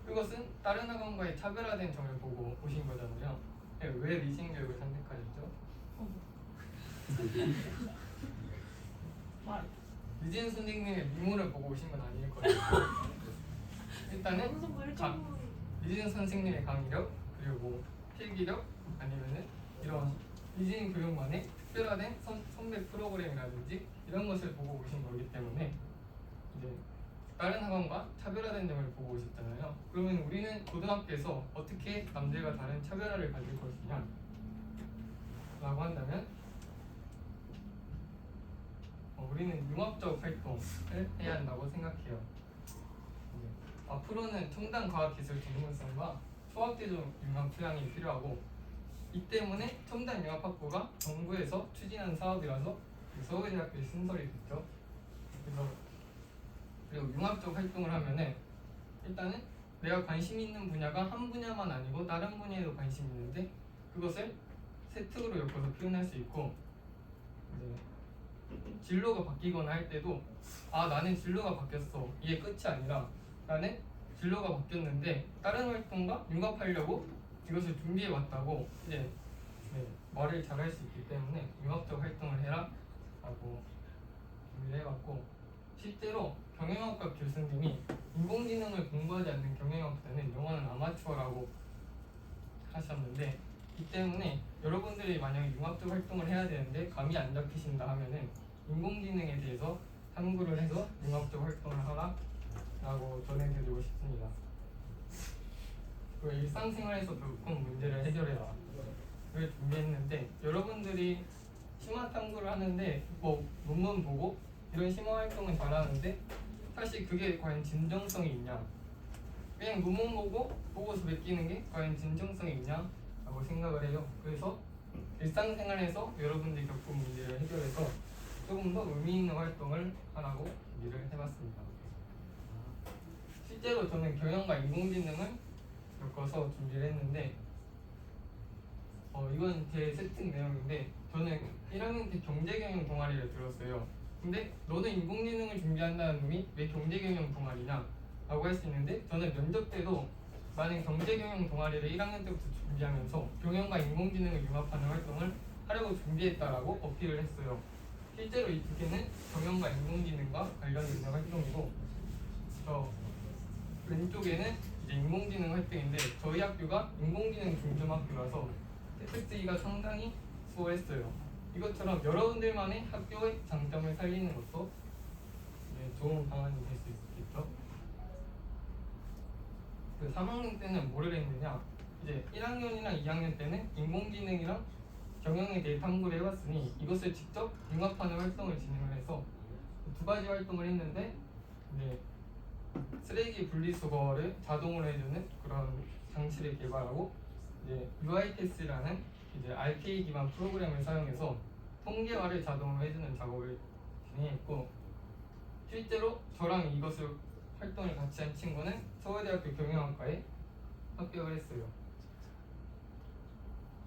그것은 다른 학원과의 차별화된 점을 보고 오신 거잖아요. 네, 왜 리진 교육을 선택하셨죠? 리진 선생님의 미모를 보고 오신 건 아닐 거예요. 일단은 리진 선생님의 강의력, 그리고 뭐 필기력, 아니면은 이런 리진 교육만의 특별화된 선배 프로그램이라든지 이런 것을 보고 오신 거기 때문에 이제 다른 학원과 차별화된 점을 보고 오셨잖아요. 그러면 우리는 고등학교에서 어떻게 남들과 다른 차별화를 가질 것이냐 라고 한다면 우리는 융합적 활동을 해야 한다고 생각해요. 앞으로는 첨단 과학기술 전문성과 소학제조 융합 투양이 필요하고 이 때문에 첨단 융합학부가 정부에서 추진한 사업이라서 서울대학교의 신설이 됐죠. 그리고 융합적 활동을 하면은 일단은 내가 관심 있는 분야가 한 분야만 아니고 다른 분야에도 관심이 있는데 그것을 세특으로 엮어서 표현할 수 있고 진로가 바뀌거나 할 때도 나는 진로가 바뀌었어, 이게 끝이 아니라 나는 진로가 바뀌었는데 다른 활동과 융합하려고 이것을 준비해 왔다고 이제 말을 잘 할 수 있기 때문에 융합적 활동을 해라 라고 준비를 해봤고, 실제로 경영학과 교수님이 인공지능을 공부하지 않는 경영학자는 영어는 아마추어라고 하셨는데 이 때문에 여러분들이 만약에 융합적 활동을 해야 되는데 감이 안 잡히신다 하면은 인공지능에 대해서 탐구를 해서 융합적 활동을 하라 라고 전해드리고 싶습니다. 그리고 일상생활에서 겪은 문제를 해결해라 를 준비했는데 여러분들이 심화 탐구를 하는데 뭐 논문 보고 이런 심화 활동은 잘하는데 사실 그게 과연 진정성이 있냐, 그냥 논문 보고 보고서 베끼는 게 과연 진정성이 있냐 라고 생각을 해요. 그래서 일상생활에서 여러분들이 겪은 문제를 해결해서 조금 더 의미 있는 활동을 하라고 준비를 해봤습니다. 실제로 저는 경영과 인공지능을 엮어서 준비를 했는데 이건 제 세팅 내용인데 저는 1학년 때 경제경영 동아리를 들었어요. 근데 너는 인공지능을 준비한다는 놈이 왜 경제경영 동아리냐 라고 할 수 있는데 저는 면접 때도 나는 경제경영 동아리를 1학년 때부터 준비하면서 경영과 인공지능을 융합하는 활동을 하려고 준비했다라고 어필을 했어요. 실제로 이 두 개는 경영과 인공지능과 관련이 있는 활동이고 저 왼쪽에는 이제 인공지능 활동인데 저희 학교가 인공지능 중점학교라서 테스트기가 상당히 수월했어요. 이것처럼 여러분들만의 학교의 장점을 살리는 것도 좋은 방안이 될 수 있겠죠. 그 3학년 때는 뭐를 했느냐, 이제 1학년이랑 2학년 때는 인공지능이랑 경영에 대해 탐구를 해봤으니 이것을 직접 융합하는 활동을 진행을 해서 두 가지 활동을 했는데 쓰레기 분리수거를 자동으로 해주는 그런 장치를 개발하고 이제 UIPath라는 이제 RPA 기반 프로그램을 사용해서 통계화를 자동으로 해주는 작업을 진행했고, 실제로 저랑 이것을 활동을 같이 한 친구는 서울대학교 경영학과에 합격을 했어요.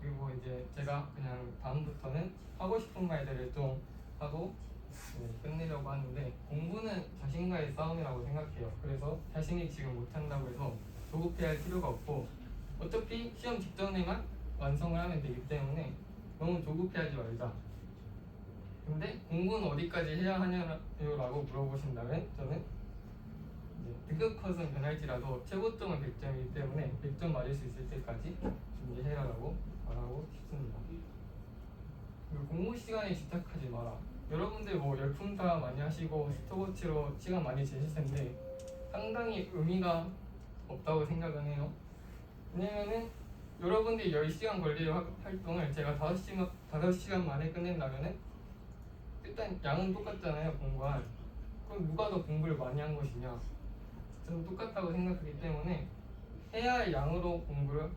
그리고 이제 제가 그냥 다음부터는 하고 싶은 말들을 좀 하고 끝내려고 하는데, 공부는 자신과의 싸움이라고 생각해요. 그래서 자신이 지금 못한다고 해서 조급해할 필요가 없고, 어차피 시험 직전에만 완성을 하면 되기 때문에 너무 조급해하지 말자. 근데 공부는 어디까지 해야 하냐라고 물어보신다면 저는 등급 컷은 변할지라도 최고점은 100점이기 때문에 100점 맞을 수 있을 때까지 준비해라라고 말하고 싶습니다. 그리고 공부 시간에 집착하지 마라. 여러분들 뭐 열품타 많이 하시고 스톱워치로 시간 많이 재실 텐데 상당히 의미가 없다고 생각은 해요. 왜냐면은 여러분들이 10시간 걸릴 활동을 제가 5시간 만에 끝낸다면은 일단 양은 똑같잖아요, 공부한. 그럼 누가 더 공부를 많이 한 것이냐? 저는 똑같다고 생각하기 때문에 해야 할 양으로 공부를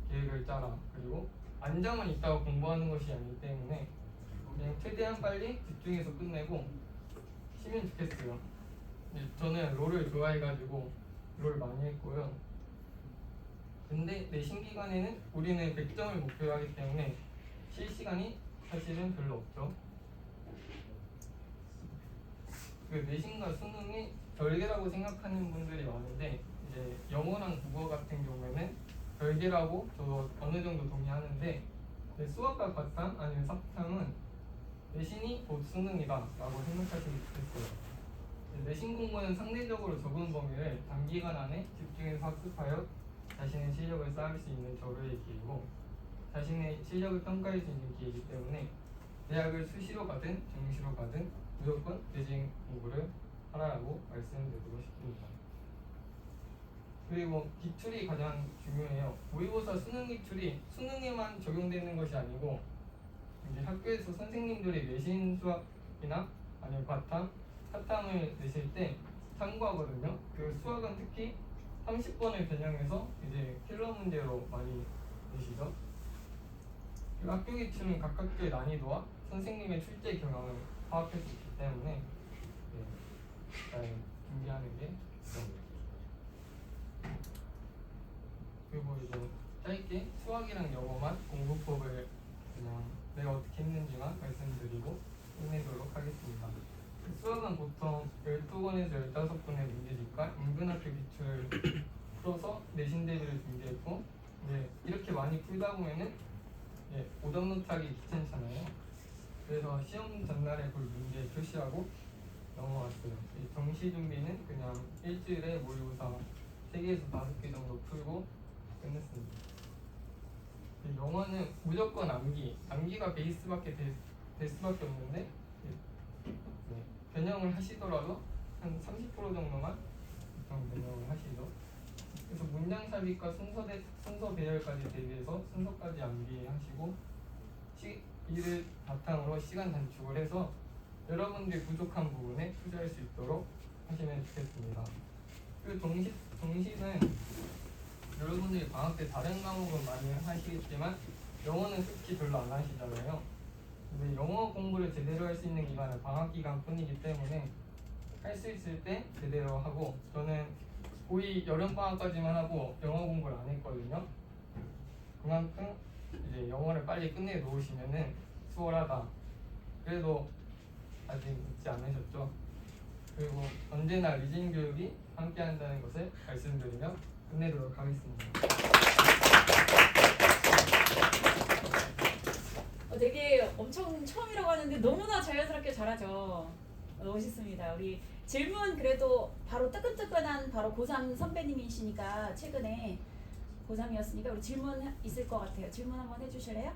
계획을 짜라. 그리고 안정은 있다고 공부하는 것이 아니기 때문에 그냥 최대한 빨리 집중해서 끝내고 쉬면 좋겠어요. 저는 롤을 좋아해가지고 롤 많이 했고요. 근데 내신 기간에는 우리는 100점을 목표로 하기 때문에 쉴 시간이 사실은 별로 없죠. 그 내신과 수능이 별개라고 생각하는 분들이 많은데, 이제 영어랑 국어 같은 경우에는 별개라고 저도 어느 정도 동의하는데, 수학과 과탐 아니면 사탐은 내신이 곧 수능이다 라고 생각하시면 좋겠어요. 내신 공부는 상대적으로 적은 범위를 단기간 안에 집중해서 학습하여 자신의 실력을 쌓을 수 있는 절호의 기회고, 자신의 실력을 평가할 수 있는 기회이기 때문에 대학을 수시로 가든 정시로 가든 무조건 내신 공부를 하라고 말씀드리고 싶습니다. 그리고 기출이 가장 중요해요. 모의고사 수능 기출이 수능에만 적용되는 것이 아니고, 이제 학교에서 선생님들이 내신 수학이나 아니면 과탐, 사탐을 내실 때 참고하거든요. 그 수학은 특히 30번을 변형해서 이제 킬러 문제로 많이 내시죠. 그 학교 기출은 각 학교의 난이도와 선생님의 출제 경향을 파악할 수 있기 때문에 잘 준비하는 게 중요합니다. 그리고 이제 짧게 수학이랑 영어만 공부법을 그냥 내가 어떻게 했는지만 말씀드리고 끝내도록 하겠습니다. 수학은 보통 12권에서 15권의 문제집과 인문학교 기출을 풀어서 내신 대비를 준비했고, 이제 이렇게 많이 풀다 보면은 오답노트 하기 귀찮잖아요. 그래서 시험 전날에 볼 문제 표시하고 넘어갔어요. 정시 준비는 그냥 일주일에 모의고사 3개에서 5개 정도 풀고 끝냈습니다. 영어는 무조건 암기가 베이스밖에 될 수밖에 없는데, 변형을 하시더라도 한 30% 정도만 보통 변형을 하시죠. 그래서 문장 삽입과 순서 배열까지 대비해서 순서까지 암기하시고 이를 바탕으로 시간 단축을 해서 여러분들이 부족한 부분에 투자할 수 있도록 하시면 좋겠습니다. 그리고 동시는 여러분들이 방학 때 다른 과목은 많이 하시겠지만 영어는 솔직히 별로 안 하시잖아요. 근데 영어 공부를 제대로 할 수 있는 기간은 방학 기간뿐이기 때문에 할 수 있을 때 제대로 하고, 저는 거의 여름방학까지만 하고 영어 공부를 안 했거든요. 그만큼 이제 영어를 빨리 끝내 놓으시면은 수월하다. 그래도 아직 잊지 않으셨죠? 그리고 언제나 리진 교육이 함께 한다는 것을 말씀드리며 끝내도록 하겠습니다. 되게 엄청 처음이라고 하는데 너무나 자연스럽게 잘하죠. 멋있습니다. 우리 질문 그래도 바로 뜨끈뜨끈한 바로 고3 선배님이시니까 최근에 고3이었으니까 우리 질문 있을 것 같아요. 질문 한번 해주실래요?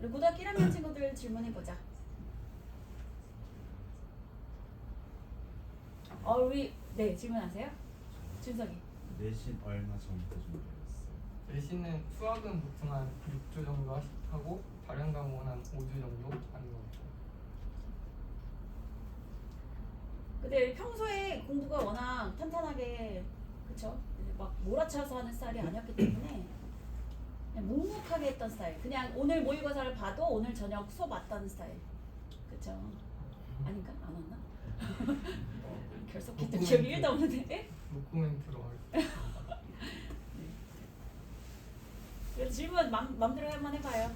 우리 고등학교 1학년 친구들 질문해보자. 우리 네 질문하세요. 준석이. 내신 얼마 전부터 준비했어요? 내신은 수학은 보통 한 6주 정도 하고 다른 과목은 한 5주 정도 하는 것 같아요. 근데 평소에 공부가 워낙 탄탄하게 그쵸? 막 몰아쳐서 하는 스타일이 아니었기 때문에 그냥 묵묵하게 했던 스타일. 그냥 오늘 모의고사를 봐도 오늘 저녁 수업 왔다는 스타일. 그쵸? 아닌가? 안 왔나? 결석했던 기억이 1도 없는데. 노코멘트로 하겠습니다. 그래서 질문 맘대로 한번 해봐요.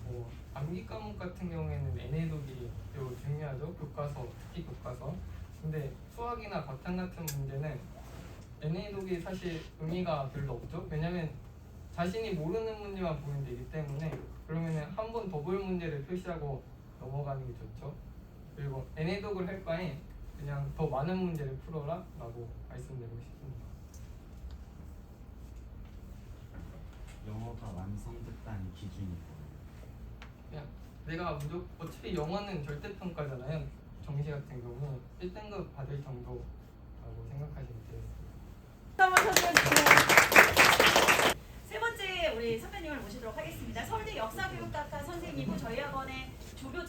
뭐 암기 과목 같은 경우에는 NA독이 매우 중요하죠. 교과서, 특히 교과서. 근데 수학이나 바탕 같은 문제는 NA독이 사실 의미가 별로 없죠. 왜냐면 자신이 모르는 문제만 보면 되기 때문에 그러면은 한 번 더 볼 문제를 표시하고 넘어가는 게 좋죠. 그리고 NA독을 할 바에 그냥 더 많은 문제를 풀어라 라고 말씀드리고 싶습니다. 영어가 완성됐다는 기준이 뭐예요? 그냥 내가 무조건 어차피 영어는 절대평가잖아요. 정시 같은 경우 1등급 받을 정도라고 생각하시면 되겠습니다. 한번 선생님. 세 번째 우리 선배님을 모시도록 하겠습니다. 서울대 역사교육학과 선생님이고 저희 학원의 조교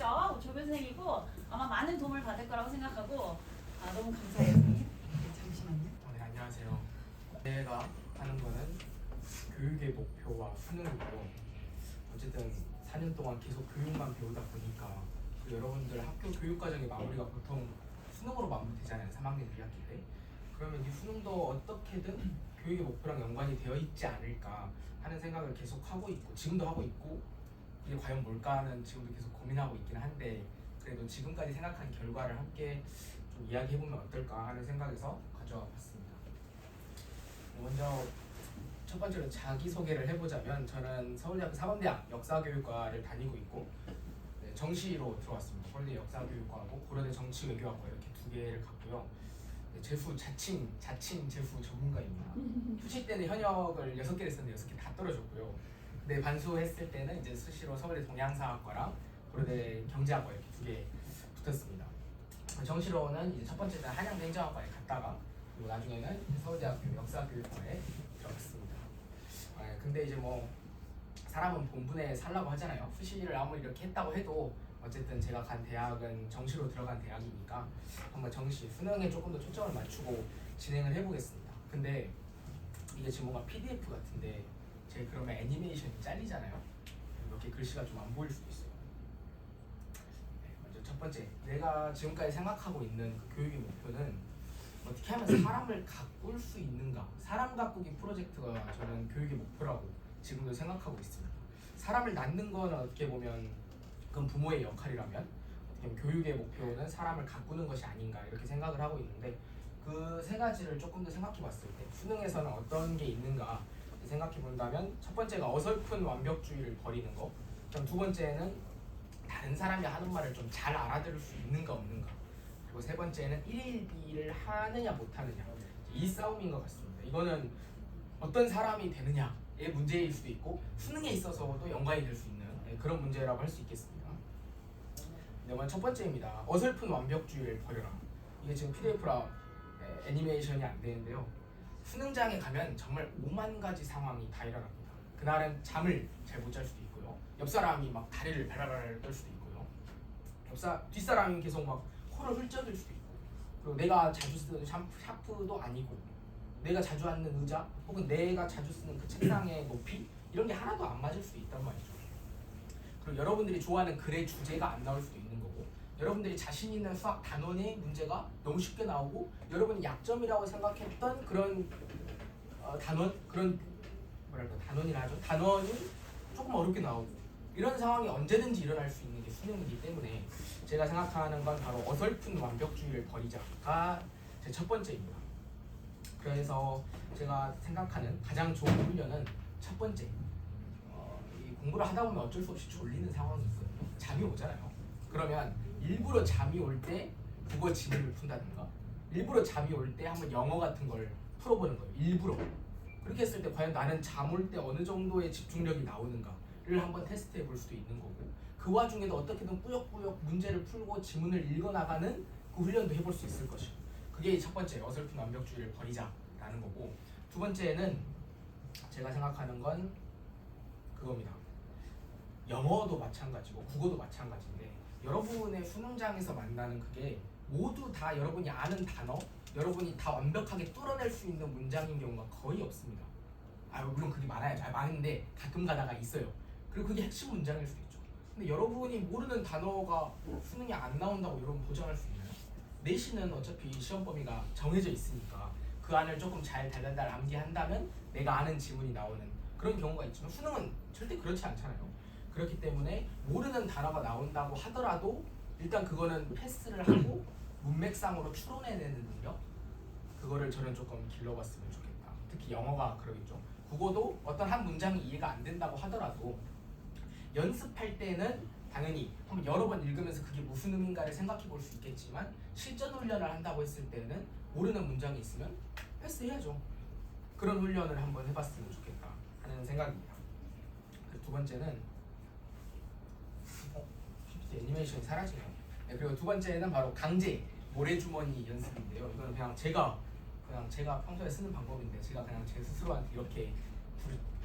선생이고 아마 많은 도움을 받을 거라고 생각하고 너무 감사해요. 선생님. 잠시만요. 네, 안녕하세요. 제가 하는 거는 교육의 목표와 수능이고 어쨌든 4년 동안 계속 교육만 배우다 보니까 그 여러분들 학교 교육 과정의 마무리가 보통 수능으로 마무리되잖아요. 3학년 2학기 때. 그러면 이 수능도 어떻게든 교육의 목표랑 연관이 되어 있지 않을까 하는 생각을 계속 하고 있고 지금도 하고 있고 이게 과연 뭘까 하는 지금도 계속 고민하고 있긴 한데 그래도 지금까지 생각한 결과를 함께 좀 이야기해보면 어떨까 하는 생각에서 가져와 봤습니다. 먼저 첫 번째로 자기소개를 해보자면 저는 서울대학교 사범대학 역사교육과를 다니고 있고 정시로 들어왔습니다. 서울대 역사교육과하고 고려대 정치외교학과 이렇게 두 개를 갖고요. 재수 자칭 재수 전문가입니다. 수시 때는 현역을 6개를 했었는데 6개 다 떨어졌고요. 근데 반수했을 때는 이제 수시로 서울대 동양사학과랑 고려대 경제학과 이렇게 두 개 붙었습니다. 정시로는 이제 첫 번째는 한양대 행정학과에 갔다가 그리고 나중에는 서울대학교 역사교육과에 들어갔습니다. 근데 이제 뭐 사람은 본분에 살라고 하잖아요. 수시를 아무리 이렇게 했다고 해도 어쨌든 제가 간 대학은 정시로 들어간 대학이니까 한번 정시 수능에 조금 더 초점을 맞추고 진행을 해보겠습니다. 근데 이게 지금 뭔가 PDF 같은데 제 그러면 애니메이션이 잘리잖아요. 이렇게 글씨가 좀 안 보일 수도 있어요. 먼저 첫 번째, 내가 지금까지 생각하고 있는 그 교육의 목표는 어떻게 하면 사람을 가꿀 수 있는가. 사람 가꾸기 프로젝트가 저는 교육의 목표라고 지금도 생각하고 있습니다. 사람을 낳는 건 어떻게 보면 그건 부모의 역할이라면 어떻게 보면 교육의 목표는 사람을 가꾸는 것이 아닌가 이렇게 생각을 하고 있는데 그 세 가지를 조금 더 생각해 봤을 때 수능에서는 어떤 게 있는가 생각해 본다면 첫 번째가 어설픈 완벽주의를 버리는 거, 그럼 두 번째는 다른 사람이 하는 말을 좀 잘 알아들을 수 있는가 없는가, 그리고 세 번째는 일일비를 하느냐 못하느냐, 이 싸움인 것 같습니다. 이거는 어떤 사람이 되느냐의 문제일 수도 있고 수능에 있어서도 연관이 될 수 있는 그런 문제라고 할 수 있겠습니다. 네, 먼저 첫 번째입니다. 어설픈 완벽주의를 버려라. 이게 지금 PDF라 애니메이션이 안 되는데요. 수능장에 가면 정말 5만 가지 상황이 다 일어납니다. 그날은 잠을 잘 못 잘 수도 있고요. 옆 사람이 막 다리를 발랄 떨 수도 있고요. 뒷사람이 계속 막 코를 훌쩍일 수도 있고, 그리고 내가 자주 쓰는 샤프도 아니고, 내가 자주 앉는 의자 혹은 내가 자주 쓰는 그 책상의 높이 이런 게 하나도 안 맞을 수도 있단 말이죠. 그리고 여러분들이 좋아하는 글의 주제가 안 나올 수도 있는 거고, 여러분들이 자신 있는 수학 단원의 문제가 너무 쉽게 나오고 여러분이 약점이라고 생각했던 그런 단원, 그런 뭐랄까 단원이라 하죠. 단원이 조금 어렵게 나오고 이런 상황이 언제든지 일어날 수 있는 게 수능이기 때문에 제가 생각하는 건 바로 어설픈 완벽주의를 버리자가 제 첫 번째입니다. 그래서 제가 생각하는 가장 좋은 훈련은 첫 번째, 이 공부를 하다 보면 어쩔 수 없이 졸리는 상황이 있거든요. 잠이 오잖아요. 그러면 일부러 잠이 올 때 국어 지문을 푼다든가, 일부러 잠이 올 때 한번 영어 같은 걸 풀어보는 거예요. 일부러. 그렇게 했을 때 과연 나는 잠 올 때 어느 정도의 집중력이 나오는가를 한번 테스트해 볼 수도 있는 거고, 그 와중에도 어떻게든 꾸역꾸역 문제를 풀고 지문을 읽어나가는 그 훈련도 해볼 수 있을 것이고, 그게 첫 번째 어설픈 완벽주의를 버리자라는 거고, 두 번째는 제가 생각하는 건 그겁니다. 영어도 마찬가지고 국어도 마찬가지인데 여러분의 수능장에서 만나는 그게 모두 다 여러분이 아는 단어, 여러분이 다 완벽하게 뚫어낼 수 있는 문장인 경우가 거의 없습니다. 물론 그게 많아요. 많은데 가끔 가다가 있어요. 그리고 그게 핵심 문장일 수도 있죠. 근데 여러분이 모르는 단어가 수능에 안 나온다고 여러분 보장할 수 있나요? 내신은 어차피 시험 범위가 정해져 있으니까 그 안을 조금 잘 달달달 암기한다면 내가 아는 지문이 나오는 그런 경우가 있지만 수능은 절대 그렇지 않잖아요. 그렇기 때문에 모르는 단어가 나온다고 하더라도 일단 그거는 패스를 하고 문맥상으로 추론해내는 능력, 그거를 저는 조금 길러봤으면 좋겠다. 특히 영어가 그러겠죠. 국어도 어떤 한 문장이 이해가 안 된다고 하더라도 연습할 때는 당연히 한번 여러 번 읽으면서 그게 무슨 의미인가를 생각해 볼 수 있겠지만 실전 훈련을 한다고 했을 때는 모르는 문장이 있으면 패스해야죠. 그런 훈련을 한번 해봤으면 좋겠다 하는 생각입니다. 두 번째는 애니메이션이 사라지네요. 네, 그리고 두 번째는 바로 강제 모래주머니 연습인데요. 이거는 그냥 제가 평소에 쓰는 방법인데 제가 그냥 제 스스로한테 이렇게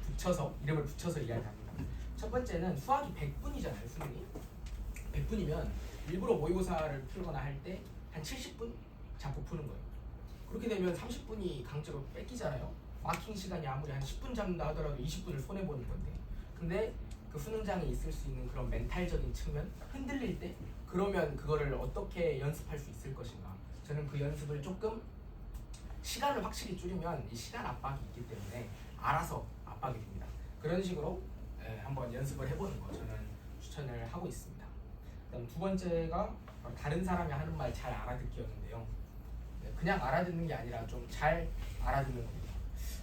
붙여서 이름을 붙여서 이야기합니다. 첫 번째는 수학이 100분이잖아요. 수능이 100분이면 일부러 모의고사를 풀거나 할 때 한 70분 잡고 푸는 거예요. 그렇게 되면 30분이 강제로 뺏기잖아요. 마킹 시간이 아무리 한 10분 잡는다 하더라도 20분을 손해보는 건데, 근데 그 수능장에 있을 수 있는 그런 멘탈적인 측면, 흔들릴 때 그러면 그거를 어떻게 연습할 수 있을 것인가. 저는 그 연습을 조금 시간을 확실히 줄이면 이 시간 압박이 있기 때문에 알아서 압박이 됩니다. 그런 식으로 한번 연습을 해보는 거 저는 추천을 하고 있습니다. 그다음 두 번째가 다른 사람이 하는 말 잘 알아듣기였는데요. 그냥 알아듣는 게 아니라 좀 잘 알아듣는 겁니다.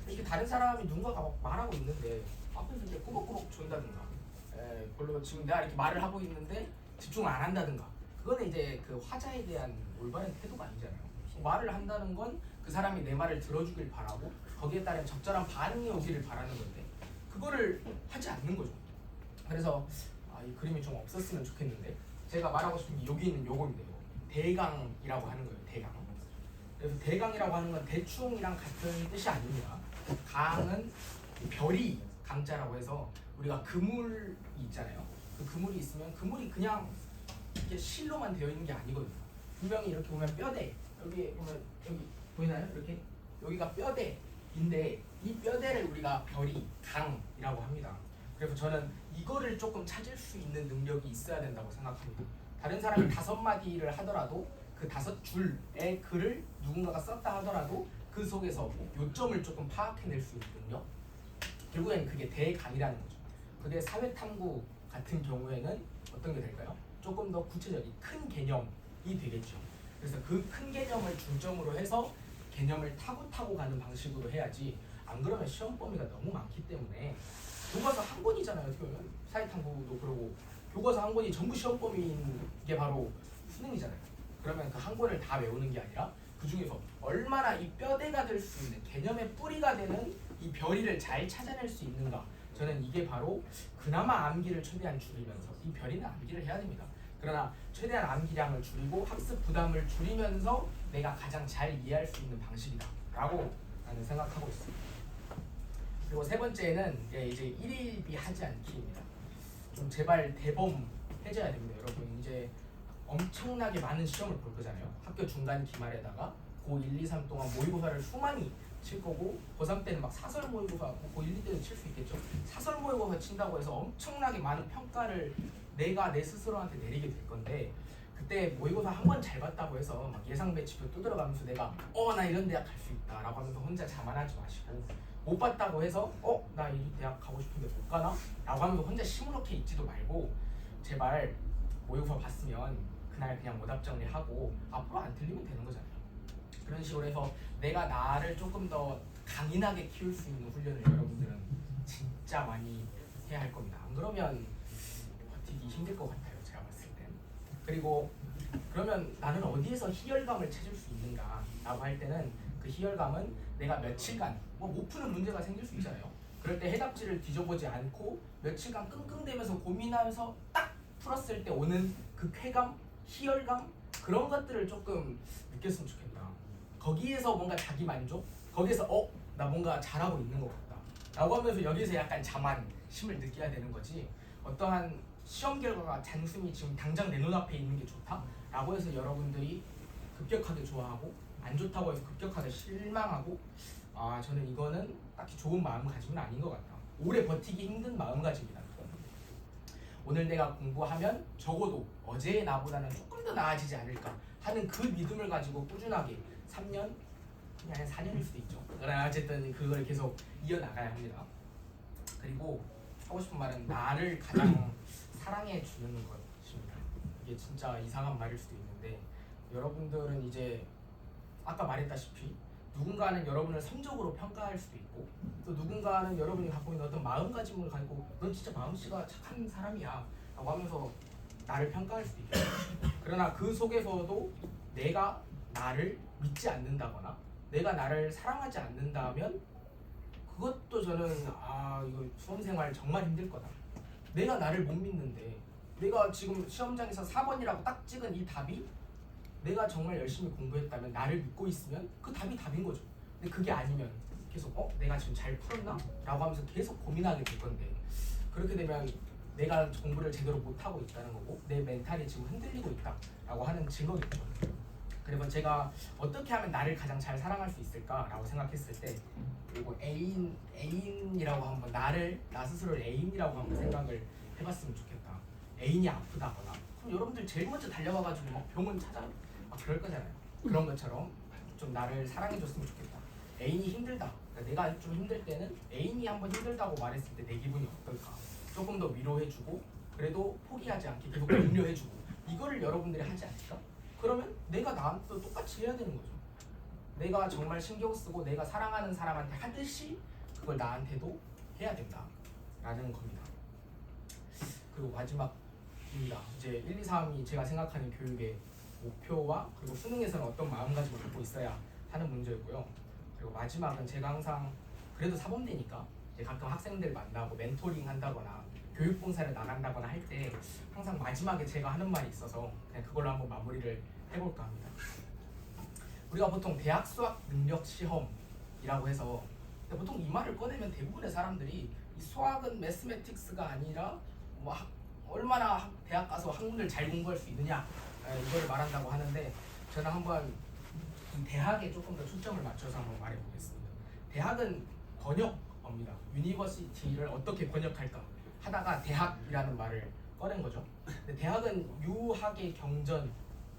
이렇게 다른 사람이 누군가가 말하고 있는데 앞에서 이제 꾸벅꾸벅 존다든가, 별로 지금 내가 이렇게 말을 하고 있는데 집중을 안 한다든가, 그거는 이제 그 화자에 대한 올바른 태도가 아니잖아요. 말을 한다는 건 그 사람이 내 말을 들어주길 바라고 거기에 따른 적절한 반응이 오기를 바라는 건데 그거를 하지 않는 거죠. 그래서 이 그림이 좀 없었으면 좋겠는데, 제가 말하고 싶은 게 여기 있는 요거인데요. 대강이라고 하는 거예요. 대강. 그래서 대강이라고 하는 건 대충이랑 같은 뜻이 아닙니다. 강은 별이 강자라고 해서 우리가 그물이 있잖아요. 그 그물이 있으면 그물이 그냥 이렇게 실로만 되어 있는 게 아니거든요. 분명히 이렇게 보면 뼈대, 여기 보면 여기 보이나요? 이렇게 여기가 뼈대인데 이 뼈대를 우리가 별이 강이라고 합니다. 그래서 저는 이거를 조금 찾을 수 있는 능력이 있어야 된다고 생각합니다. 다른 사람이 5마디를 하더라도 그 5줄의 글을 누군가가 썼다 하더라도 그 속에서 요점을 조금 파악해낼 수 있는 능력, 결국엔 그게 대강이라는 거죠. 그게 사회탐구 같은 경우에는 어떤 게 될까요? 조금 더 구체적인 큰 개념이 되겠죠. 그래서 그 큰 개념을 중점으로 해서 개념을 타고 가는 방식으로 해야지, 안 그러면 시험 범위가 너무 많기 때문에 교과서 한 권이잖아요. 어떻게 보면 사회탐구도 그러고 교과서 한 권이 전부 시험 범위인 게 바로 수능이잖아요. 그러면 그 한 권을 다 외우는 게 아니라 그 중에서 얼마나 이 뼈대가 될 수 있는 개념의 뿌리가 되는 이 별이를 잘 찾아낼 수 있는가. 저는 이게 바로 그나마 암기를 최대한 줄이면서, 이 별이는 암기를 해야 됩니다. 그러나 최대한 암기량을 줄이고 학습 부담을 줄이면서 내가 가장 잘 이해할 수 있는 방식이다 라고 나는 생각하고 있습니다. 그리고 세 번째는 이제 일일비 하지 않기입니다. 좀 제발 대범해져야 됩니다. 여러분 이제 엄청나게 많은 시험을 볼 거잖아요. 학교 중간 기말에다가 고1, 2, 3 동안 모의고사를 수많이 칠 거고, 고3 때는 막 사설 모의고사, 고1, 2 때는 칠 수 있겠죠. 사설 모의고사 친다고 해서 엄청나게 많은 평가를 내가 내 스스로한테 내리게 될 건데, 그때 모의고사 한 번 잘 봤다고 해서 막 예상 배치표 두드려가면서 내가 나 이런 대학 갈 수 있다 라고 하면서 혼자 자만하지 마시고, 못 봤다고 해서 나 이 대학 가고 싶은데 못 가나? 라고 하면서 혼자 시무룩해 있지도 말고, 제발 모의고사 봤으면 그날 그냥 오답 정리하고 앞으로 안 틀리면 되는 거잖아요. 그런 식으로 해서 내가 나를 조금 더 강인하게 키울 수 있는 훈련을 여러분들은 진짜 많이 해야 할 겁니다. 안 그러면 버티기 힘들 것 같아요. 제가 봤을 땐. 그리고 그러면 나는 어디에서 희열감을 찾을 수 있는가 라고 할 때는, 그 희열감은 내가 며칠간 못 푸는 문제가 생길 수 있잖아요. 그럴 때 해답지를 뒤져보지 않고 며칠간 끙끙대면서 고민하면서 딱 풀었을 때 오는 그 쾌감, 희열감, 그런 것들을 조금 느꼈으면 좋겠다. 거기에서 뭔가 자기 만족, 거기에서 나 뭔가 잘하고 있는 것 같다, 라고 하면서 여기서 약간 자만심을 느껴야 되는 거지. 어떠한 시험 결과가 단순히 지금 당장 내 눈앞에 있는 게 좋다? 라고 해서 여러분들이 급격하게 좋아하고 안 좋다고 해서 급격하게 실망하고 저는 이거는 딱히 좋은 마음가짐은 아닌 것 같다. 오래 버티기 힘든 마음가짐이다. 그거는. 오늘 내가 공부하면 적어도 어제의 나보다는 조금 더 나아지지 않을까 하는 그 믿음을 가지고 꾸준하게 3년, 그냥 4년일 수도 있죠. 그러나 어쨌든 그걸 계속 이어나가야 합니다. 그리고 하고 싶은 말은 나를 가장 사랑해 주는 것입니다. 이게 진짜 이상한 말일 수도 있는데 여러분들은 이제 아까 말했다시피 누군가는 여러분을 성적으로 평가할 수도 있고 또 누군가는 여러분이 갖고 있는 어떤 마음가짐을 가지고 넌 진짜 마음씨가 착한 사람이야 라고 하면서 나를 평가할 수도 있겠죠. 그러나 그 속에서도 내가 나를 믿지 않는다거나 내가 나를 사랑하지 않는다면 그것도 저는 이거 수험생활 정말 힘들 거다. 내가 나를 못 믿는데 내가 지금 시험장에서 4번이라고 딱 찍은 이 답이 내가 정말 열심히 공부했다면 나를 믿고 있으면 그 답이 답인 거죠. 근데 그게 아니면 계속 내가 지금 잘 풀었나? 라고 하면서 계속 고민하게 될 건데 그렇게 되면 내가 공부를 제대로 못하고 있다는 거고 내 멘탈이 지금 흔들리고 있다라고 하는 증거겠죠. 그리고 제가 어떻게 하면 나를 가장 잘 사랑할 수 있을까라고 생각했을 때 그리고 애인이라고 한번 나 스스로를 애인이라고 한번 생각을 해봤으면 좋겠다. 애인이 아프다거나 그럼 여러분들 제일 먼저 달려가가지고 막 병원 찾아 막 그럴 거잖아요. 그런 것처럼 좀 나를 사랑해줬으면 좋겠다. 애인이 힘들다. 그러니까 내가 좀 힘들 때는 애인이 한번 힘들다고 말했을 때 내 기분이 어떨까? 조금 더 위로해주고 그래도 포기하지 않게 계속 격려해주고 이거를 여러분들이 하지 않을까? 그러면 내가 나한테 똑같이 해야 되는 거죠. 내가 정말 신경 쓰고 내가 사랑하는 사람한테 하듯이 그걸 나한테도 해야 된다 라는 겁니다. 그리고 마지막입니다. 이제 1, 2, 3이 제가 생각하는 교육의 목표와 그리고 수능에서는 어떤 마음가짐을 갖고 있어야 하는 문제고요. 그리고 마지막은 제가 항상 그래도 사범대니까 이제 가끔 학생들 만나고 멘토링 한다거나 교육봉사를 나간다거나 할 때 항상 마지막에 제가 하는 말이 있어서 그냥 그걸로 한번 마무리를 해볼까 합니다. 우리가 보통 대학 수학 능력 시험이라고 해서 보통 이 말을 꺼내면 대부분의 사람들이 이 수학은 매스매틱스가 아니라 뭐 얼마나 대학 가서 학문을 잘 공부할 수 있느냐 이걸 말한다고 하는데 저는 한번 이 대학에 조금 더 초점을 맞춰서 한번 말해보겠습니다. 대학은 번역어입니다. 유니버시티를 어떻게 번역할까 하다가 대학이라는 말을 꺼낸 거죠. 근데 대학은 유학의 경전,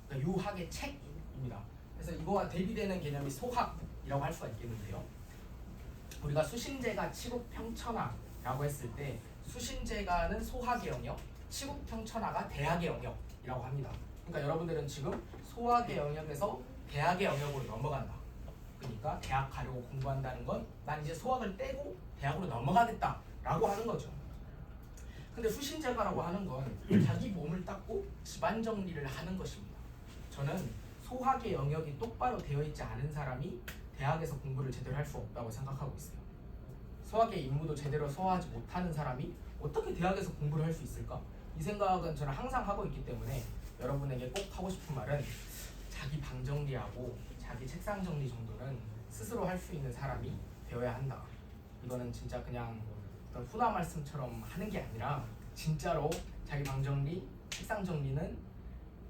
그러니까 유학의 책입니다. 그래서 이거와 대비되는 개념이 소학이라고 할 수가 있겠는데요. 우리가 수신제가 치국평천하라고 했을 때 수신제가는 소학의 영역, 치국평천하가 대학의 영역이라고 합니다. 그러니까 여러분들은 지금 소학의 영역에서 대학의 영역으로 넘어간다. 그러니까 대학 가려고 공부한다는 건 난 이제 소학을 떼고 대학으로 넘어가겠다라고 하는 거죠. 근데 수신제가라고 하는 건 자기 몸을 닦고 집안 정리를 하는 것입니다. 저는 소학의 영역이 똑바로 되어 있지 않은 사람이 대학에서 공부를 제대로 할 수 없다고 생각하고 있어요. 소학의 임무도 제대로 소화하지 못하는 사람이 어떻게 대학에서 공부를 할 수 있을까? 이 생각은 저는 항상 하고 있기 때문에 여러분에게 꼭 하고 싶은 말은 자기 방 정리하고 자기 책상 정리 정도는 스스로 할 수 있는 사람이 되어야 한다. 이거는 진짜 그냥 어떤 훈화 말씀처럼 하는 게 아니라 진짜로 자기 방 정리, 책상 정리는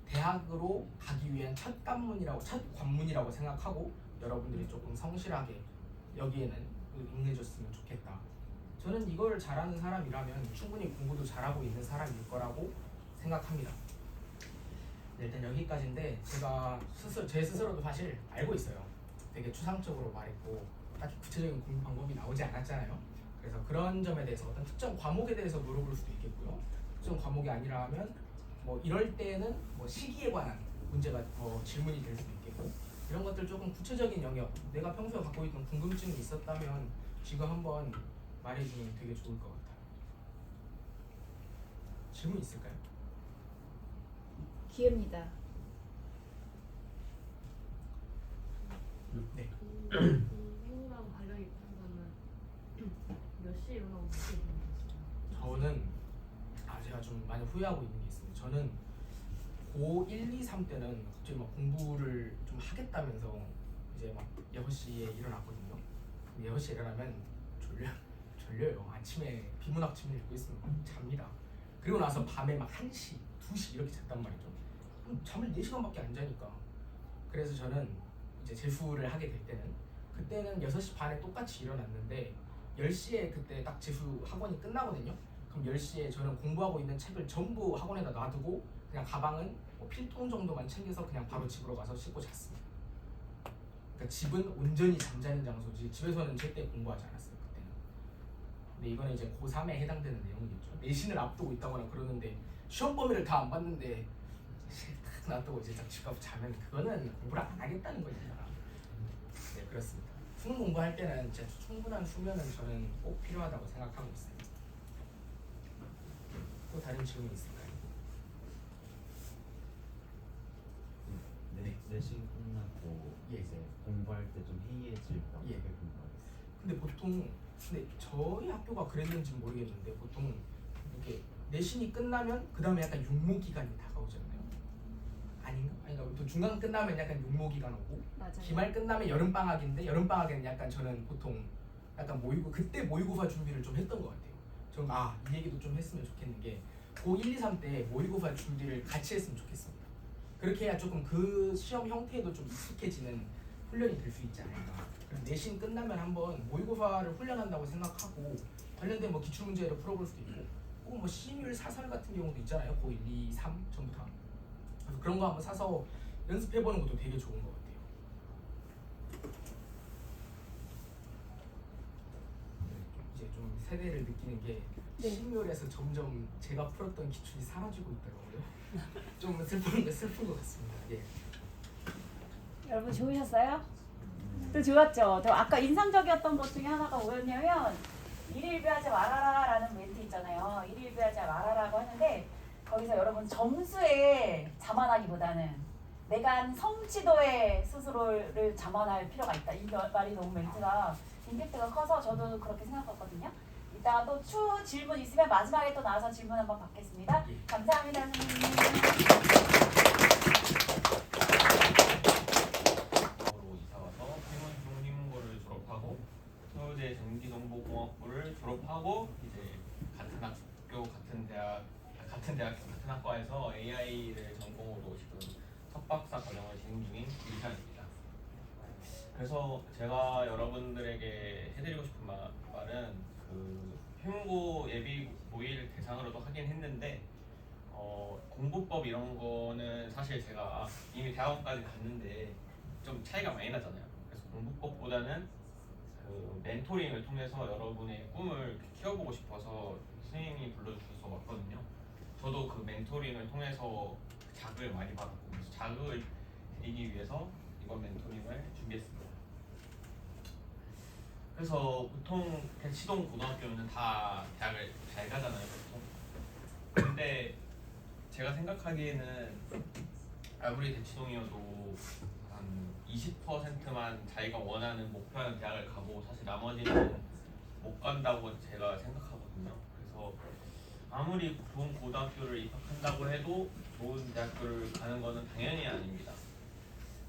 대학으로 가기 위한 첫 관문이라고 생각하고 여러분들이 조금 성실하게 여기에는 응해줬으면 좋겠다. 저는 이걸 잘하는 사람이라면 충분히 공부도 잘하고 있는 사람일 거라고 생각합니다. 네, 일단 여기까지인데 제가 제 스스로도 사실 알고 있어요. 되게 추상적으로 말했고 딱히 구체적인 공부 방법이 나오지 않았잖아요. 그래서 그런 점에 대해서 어떤 특정 과목에 대해서 물어볼 수도 있겠고요. 특정 과목이 아니라 하면 뭐 이럴 때는 뭐 시기에 관한 문제가 질문이 될 수도 있겠고 이런 것들 조금 구체적인 영역 내가 평소에 갖고 있던 궁금증이 있었다면 지금 한번 말해주면 되게 좋을 것 같아요. 질문 있을까요? 기회입니다. 네. 공부랑 관련이 있는 거는 몇 시에 일어나고 몇 시에 일어나셨어요? 저는 제가 좀 많이 후회하고 있는 게 있습니다. 저는 고 1, 2, 3 때는 갑자기 막 공부를 좀 하겠다면서 이제 막 6시에 일어났거든요. 6시에 일어나면 걸려요. 아침에 비문학 침을 읽고 있으면 잡니다. 그리고 나서 밤에 막 1시, 2시 이렇게 잤단 말이죠. 잠을 4시간밖에 안 자니까. 그래서 저는 이제 재수를 하게 될 때는 그때는 6시 반에 똑같이 일어났는데 10시에 그때 딱 재수 학원이 끝나거든요. 그럼 10시에 저는 공부하고 있는 책을 전부 학원에다 놔두고 그냥 가방은 뭐 필통 정도만 챙겨서 그냥 바로 집으로 가서 씻고 잤습니다. 그러니까 집은 온전히 잠자는 장소지 집에서는 절대 공부하지 않았어요 그때는. 근데 이거는 이제 고3에 해당되는 내용이겠죠. 내신을 앞두고 있다거나 그러는데 시험 범위를 다 안 봤는데 딱 놔두고 이제 딱 집 가서 자면 그거는 공부를 안 하겠다는 거니까. 네, 그렇습니다. 수능 공부할 때는 진짜 충분한 수면은 저는 꼭 필요하다고 생각하고 있어요. 또 다른 질문 있을까요? 내신 끝나고 예. 이제 공부할 때 좀 해이해질 때 어떻게 예. 공부하겠어요? 근데 보통 저희 학교가 그랬는지 모르겠는데 보통 이렇게 내신이 끝나면 그 다음에 약간 육모 기간이 다가오지 않나요? 아닌가? 아니 그러니까 또 중간 끝나면 약간 육모 기간 오고 맞아요. 기말 끝나면 여름 방학인데 여름 방학에는 약간 저는 보통 약간 그때 모의고사 준비를 좀 했던 것 같아요. 저는 이 얘기도 좀 했으면 좋겠는 게 고1, 2, 3 때 모의고사 준비를 같이 했으면 좋겠습니다. 그렇게 해야 조금 그 시험 형태에도 좀 익숙해지는 훈련이 될 수 있지 않을까. 그래서 내신 끝나면 한번 모의고사를 훈련한다고 생각하고 관련된 뭐 기출문제를 풀어볼 수도 있고 꼭 뭐 시뮬 사설 같은 경우도 있잖아요. 고1, 2, 3 전부 다. 그래서 그런 거 한번 사서 연습해보는 것도 되게 좋은 것 같아요. 이제 좀 세대를 느끼는 게 시뮬에서 점점 제가 풀었던 기출이 사라지고 있더라고요. 좀 슬픈 것 같습니다. 예. 여러분 좋으셨어요? 또 좋았죠? 또 아까 인상적이었던 것 중에 하나가 뭐였냐면 일일비하지 말아라라는 멘트 있잖아요. 일일비하지 말아라고 하는데 거기서 여러분 점수에 자만하기보다는 내가 한 성취도에 스스로를 자만할 필요가 있다. 이 말이 너무 멘트가 임팩트가 커서 저도 그렇게 생각했거든요. 이따가 또 추후 질문 있으면 마지막에 또 나와서 질문 한번 받겠습니다. 감사합니다, 선생님. 으로 이사 와서 행원 중립고를 졸업하고 서울대 전기정보공학부를 졸업하고 이제 같은 학교 같은 학과에서 AI를 전공으로 지금 석박사 과정을 진행 중인 이사입니다. 그래서 제가 여러분들에게 해드리고 싶은 말은 그 휴문고 예비 모의를 대상으로도 하긴 했는데 공부법 이런 거는 사실 제가 이미 대학원까지 갔는데 좀 차이가 많이 나잖아요. 그래서 공부법보다는 그 멘토링을 통해서 여러분의 꿈을 키워보고 싶어서 선생님이 불러주셔서 왔거든요. 저도 그 멘토링을 통해서 자극을 많이 받았고 그래서 자극을 드리기 위해서 이번 멘토링을 준비했습니다. 그래서 보통 대치동 고등학교는 다 대학을 잘 가잖아요, 보통. 근데 제가 생각하기에는 아무리 대치동이어도 한 20%만 자기가 원하는 목표하는 대학을 가고 사실 나머지는 못 간다고 제가 생각하거든요. 그래서 아무리 좋은 고등학교를 입학한다고 해도 좋은 대학교를 가는 거는 당연히 아닙니다.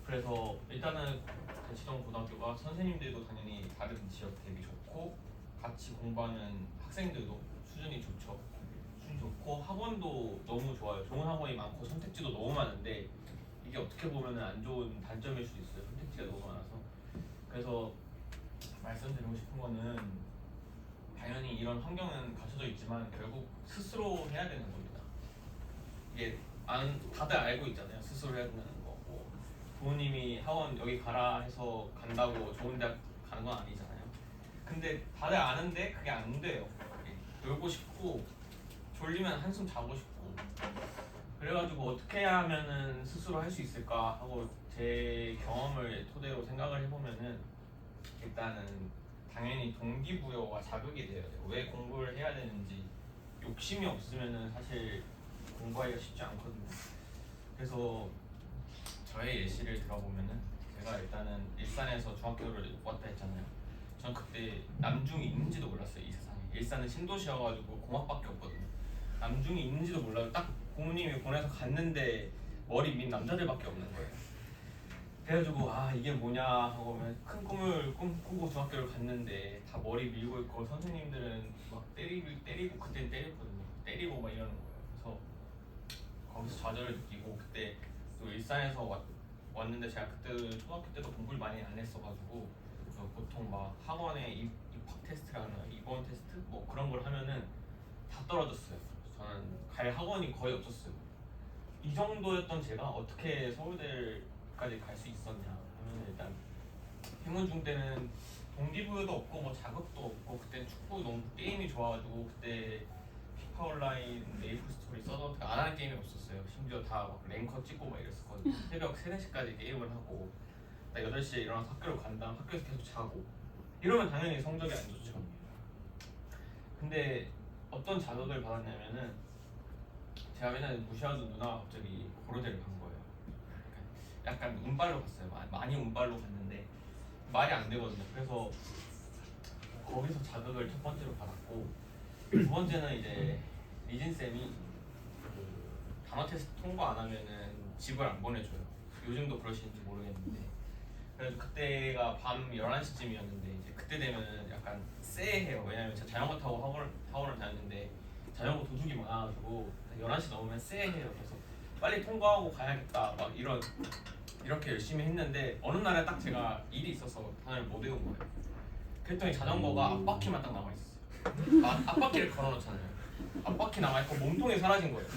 그래서 일단은 대치동 고등학교가 선생님들도 당연히 다른 지역 대비 좋고 같이 공부하는 학생들도 수준이 좋죠. 수준이 좋고 학원도 너무 좋아요. 좋은 학원이 많고 선택지도 너무 많은데 이게 어떻게 보면 안 좋은 단점일 수도 있어요. 선택지가 너무 많아서. 그래서 말씀드리고 싶은 거는 당연히 이런 환경은 갖춰져 있지만 결국 스스로 해야 되는 겁니다. 이게 다들 알고 있잖아요. 스스로 해야 된다는 거. 뭐 부모님이 학원 여기 가라 해서 간다고 좋은 대학 가는 건 아니잖아요. 근데 다들 아는데 그게 안 돼요. 놀고 싶고 졸리면 한숨 자고 싶고 그래가지고 어떻게 해야 하면은 스스로 할 수 있을까 하고 제 경험을 토대로 생각을 해보면은 일단은 당연히 동기부여와 자극이 돼야 돼요. 왜 공부를 해야 되는지 욕심이 없으면은 사실 공부하기가 쉽지 않거든요. 그래서 저의 예시를 들어보면은 제가 일단은 일산에서 중학교를 왔다 했잖아요. 전 그때 남중이 있는지도 몰랐어요. 이 세상에. 일산은 신도시여가지고 공학밖에 없거든요. 남중이 있는지도 몰라요. 딱 부모님이 보내서 갔는데 머리 민 남자들밖에 없는 거예요. 그래가지고 아 이게 뭐냐 하고 큰 꿈을 꾸고 중학교를 갔는데 다 머리 밀고 있고 선생님들은 막 때리고 그때는 때렸거든요. 때리고 막 이러는 거예요. 그래서 거기서 좌절을 느끼고 그때 또 일산에서 왔는데 제가 그때 초등학교 때도 공부를 많이 안 했어가지고 보통 막 학원에 입학 테스트라는 입원 테스트 뭐 그런 걸 하면은 다 떨어졌어요. 저는 갈 학원이 거의 없었어요. 이 정도였던 제가 어떻게 서울대까지 갈 수 있었냐 하면 일단 휘문중 때는 동기부여도 없고 뭐 자극도 없고 그때 축구 너무 게임이 좋아가지고 그때 피파 온라인 메이플 스토리 써도 안 하는 게임이 없었어요. 심지어 다 막 랭커 찍고 막 이랬었거든요. 새벽 3, 4시까지 게임을 하고 나 8시에 일어나서 학교를 간 다음 학교에서 계속 자고 이러면 당연히 성적이 안 좋죠. 근데 어떤 자극을 받았냐면은 제가 맨날 무시하던 누나가 갑자기 고려대를 간 거예요. 약간 운빨로 갔어요. 많이 운빨로 갔는데 말이 안 되거든요. 그래서 거기서 자극을 첫 번째로 받았고 두 번째는 이제 리진 쌤이 그 단어 테스트 통과 안 하면은 집을 안 보내줘요. 요즘도 그러시는지 모르겠는데 그래서 그때가 밤 11시쯤이었는데 이제 그때 되면은 약간 쎄해요. 왜냐면 제가 자전거 타고 학원을 다녔는데 자전거 도둑이 많아가지고 11시 넘으면 쎄해요. 그래서 빨리 통과하고 가야겠다 막 이렇게 열심히 했는데 어느 날에 딱 제가 일이 있어서 단어를 못 외운 거예요. 그랬더니 자전거가 앞바퀴만 딱 남아있어요. 앞바퀴를 걸어놓잖아요. 앞바퀴 남아있고 몸통이 사라진 거예요.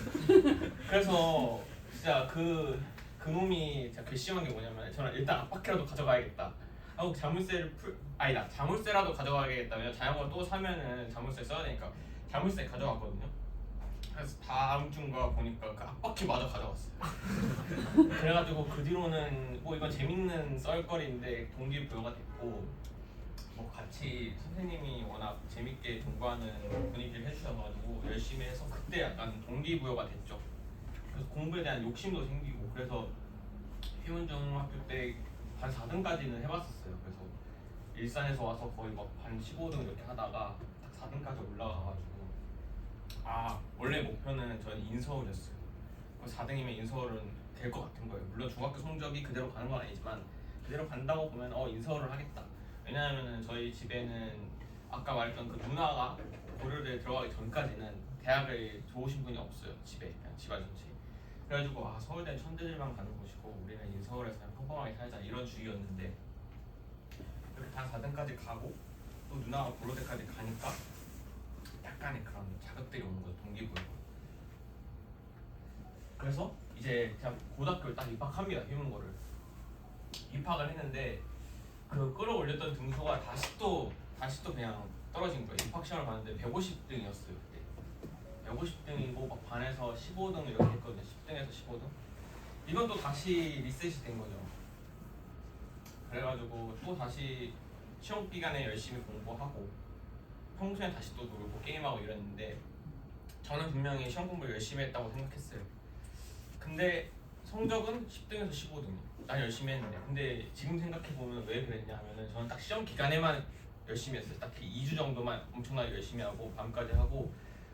그래서 진짜 그 놈이 제가 괘씸한 게 뭐냐면 저는 일단 앞바퀴라도 가져가야겠다 하고 자물쇠라도 가져가야겠다. 왜냐면 자전거 또 사면은 자물쇠 써야 되니까 자물쇠 가져갔거든요. 그래서 다음 주인가 보니까 그 앞바퀴마저 가져갔어요. 그래가지고 그 뒤로는 뭐 이건 재밌는 썰거리인데 동기부여가 됐고 뭐 같이 선생님이 워낙 재밌게 공부하는 분위기를 해주셔가지고 열심히 해서 그때 약간 동기부여가 됐죠. 그래서 공부에 대한 욕심도 생기고 그래서 휘문중학교 때 반 4등까지는 해봤었어요. 그래서 일산에서 와서 거의 막 반 15등 이렇게 하다가 딱 4등까지 올라가가지고 아 원래 목표는 저는 인서울이었어요. 4등이면 인서울은 될 것 같은 거예요. 물론 중학교 성적이 그대로 가는 건 아니지만 그대로 간다고 보면 인서울을 하겠다. 왜냐하면 저희 집에는 아까 말했던 그 누나가 고려대에 들어가기 전까지는 대학을 좋으신 분이 없어요. 집에 그냥 집안 전체. 그래가지고 서울대는 천재들만 가는 곳이고 우리는 인서울에서 그냥 평범하게 살자 이런 주의였는데 이렇게 다 4등까지 가고 또 누나가 고려대까지 가니까 약간의 그런 자극들이 오는 거죠. 동기부여. 그래서 이제 그냥 고등학교를 딱 입학합니다. 휘문고를 입학을 했는데 그 끌어올렸던 등수가 다시 또 그냥 떨어진 거예요. 입학 시험을 봤는데 150등이었어요. 그때 150등이고 막 반에서 15등 이렇게 했거든요. 10등에서 15등. 이건 또 다시 리셋이 된 거죠. 그래가지고 또 다시 시험 기간에 열심히 공부하고 평소엔 다시 또 놀고 게임하고 이랬는데 저는 분명히 시험 공부를 열심히 했다고 생각했어요. 근데 성적은 10등에서 15등이에요. 난 열심히 했는데 근데 지금 생각해보면 왜 그랬냐 하면은 저는 딱 시험 기간에만 열심히 했어요. 딱 2주 정도만 엄청나게 열심히 하고 밤까지 하고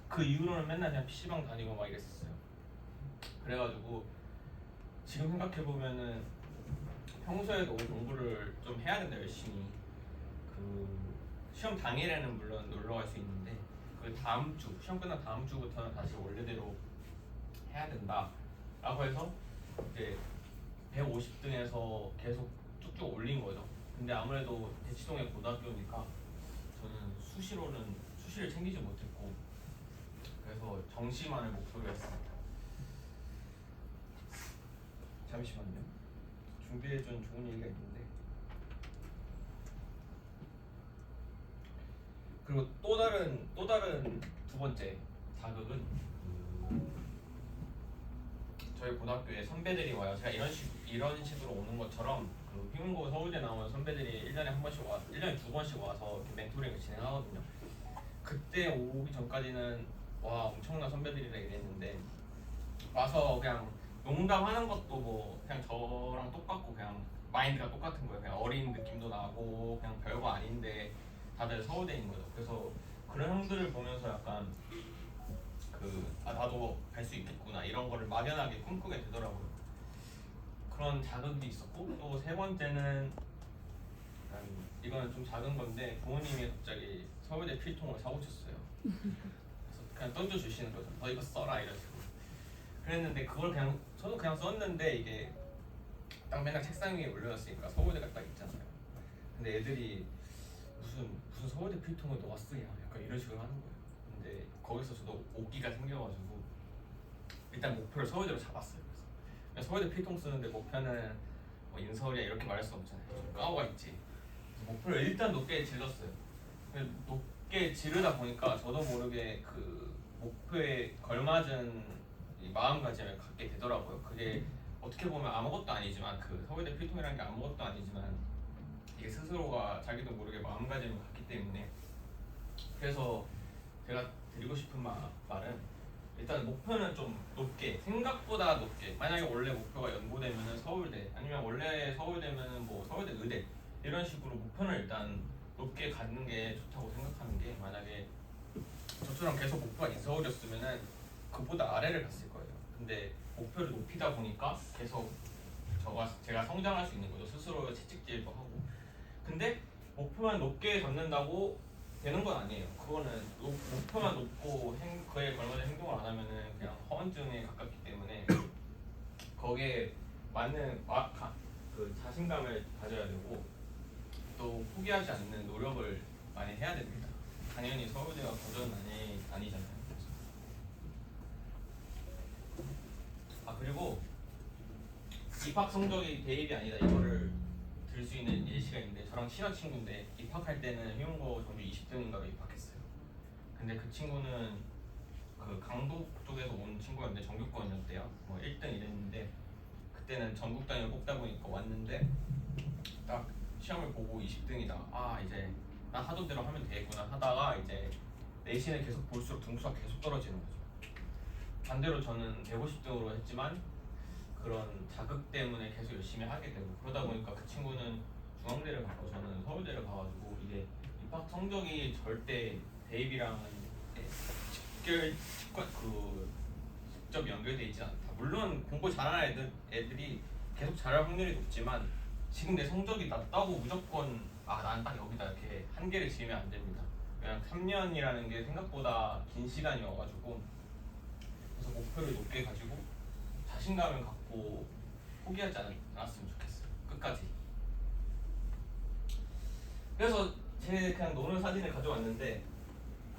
그 이후로는 맨날 그냥 PC방 다니고 막 이랬었어요. 그래가지고 지금 생각해보면은 평소에도 공부를 좀 해야 된다 열심히. 그 시험 당일에는 물론 놀러 갈 수 있는데 그 다음 주 시험 끝난 다음 주부터는 다시 원래대로 해야 된다 라고 해서 이제 150등에서 계속 쭉쭉 올린 거죠. 근데 아무래도 대치동의 고등학교니까 저는 수시를 챙기지 못했고 그래서 정시만을 목표로 했습니다. 잠시만요. 준비해준 좋은 얘기가 있는데 그리고 또 다른 두 번째 자극은 저희 고등학교에 선배들이 와요. 제가 이런 식으로 오는 것처럼 그 휘문고 서울대 나온 선배들이 1년에 한 번씩 1년에 2번씩 와서 이렇게 멘토링을 진행하거든요. 그때 오기 전까지는 와 엄청난 선배들이라 이랬는데 와서 그냥 농담하는 것도 뭐 그냥 저랑 똑같고 그냥 마인드가 똑같은 거예요. 그냥 어린 느낌도 나고 그냥 별거 아닌데 다들 서울대인 거죠. 그래서 그런 형들을 보면서 약간 나도 갈 수 있겠구나 이런 거를 막연하게 꿈꾸게 되더라고요. 그런 자극이 있었고 또 세 번째는 이거는 좀 작은 건데 부모님이 갑자기 서울대 필통을 사고 쳤어요. 그래서 그냥 던져주시는 거죠. 너 이거 써라 이런 식으로. 그랬는데 그걸 그냥 저도 그냥 썼는데 이게 딱 맨날 책상 위에 올려놨으니까 서울대가 딱 있잖아요. 근데 애들이 무슨 서울대 필통을 너가 쓰냐 약간 이런 식으로 하는 거예요. 근데 거기서 저도 오기가 생겨가지고 일단 목표를 서울대로 잡았어요. 그래서 서울대 필통 쓰는데 목표는 뭐 인서울이야 이렇게 말할 수 없잖아요. 좀 까오가 있지. 그래서 목표를 일단 높게 질렀어요. 높게 지르다 보니까 저도 모르게 그 목표에 걸맞은 이 마음가짐을 갖게 되더라고요. 그게 어떻게 보면 아무것도 아니지만 그 서울대 필통이라는 게 아무것도 아니지만 이게 스스로가 자기도 모르게 마음가짐을 갖기 때문에 그래서 제가 드리고 싶은 말은 일단 목표는 좀 높게 생각보다 높게 만약에 원래 목표가 연고되면은 서울대 아니면 원래 서울대면은 뭐 서울대 의대 이런 식으로 목표는 일단 높게 갖는 게 좋다고 생각하는 게 만약에 저처럼 계속 목표가 인서울이었으면은 그보다 아래를 갔을 거예요. 근데 목표를 높이다 보니까 계속 제가 성장할 수 있는 거죠. 스스로 채찍질도 하고. 근데 목표만 높게 잡는다고 되는 건 아니에요. 그거는 목표만 높고 그에 걸맞은 행동을 안 하면은 그냥 허언증에 가깝기 때문에 거기에 맞는 그 자신감을 가져야 되고 또 포기하지 않는 노력을 많이 해야 됩니다. 당연히 서울대가 고전 아니잖아요. 그리고 입학 성적이 대입이 아니다 이거를 들 수 있는 예시가 있는데 저랑 친한 친구인데 입학할 때는 희용고 전교 20등인가로 입학했어요. 근데 그 친구는 그 강북 쪽에서 온 친구였는데 전교권이었대요. 뭐 1등 이랬는데 그때는 전국 단위를 뽑다 보니까 왔는데 딱 시험을 보고 20등이다. 아 이제 나 하던 대로 하면 되겠구나 하다가 이제 내신을 계속 볼수록 등수가 계속 떨어지는 거죠. 반대로 저는 150등으로 했지만 그런 자극 때문에 계속 열심히 하게 되고 그러다 보니까 그 친구는 중앙대를 갔고 저는 서울대를 가가지고 이게 입학 성적이 절대 대입이랑은 직접 연결돼 있지 않다. 물론 공부 잘하는 애들이 계속 잘할 확률이 높지만 지금 내 성적이 낮다고 무조건 난 딱 여기다 이렇게 한계를 지으면 안 됩니다. 그냥 3년이라는 게 생각보다 긴 시간이어가지고 그래서 목표를 높게 가지고 자신감을 갖고 포기하지 않았으면 좋겠어요. 끝까지. 그래서 제 그냥 노는 사진을 가져왔는데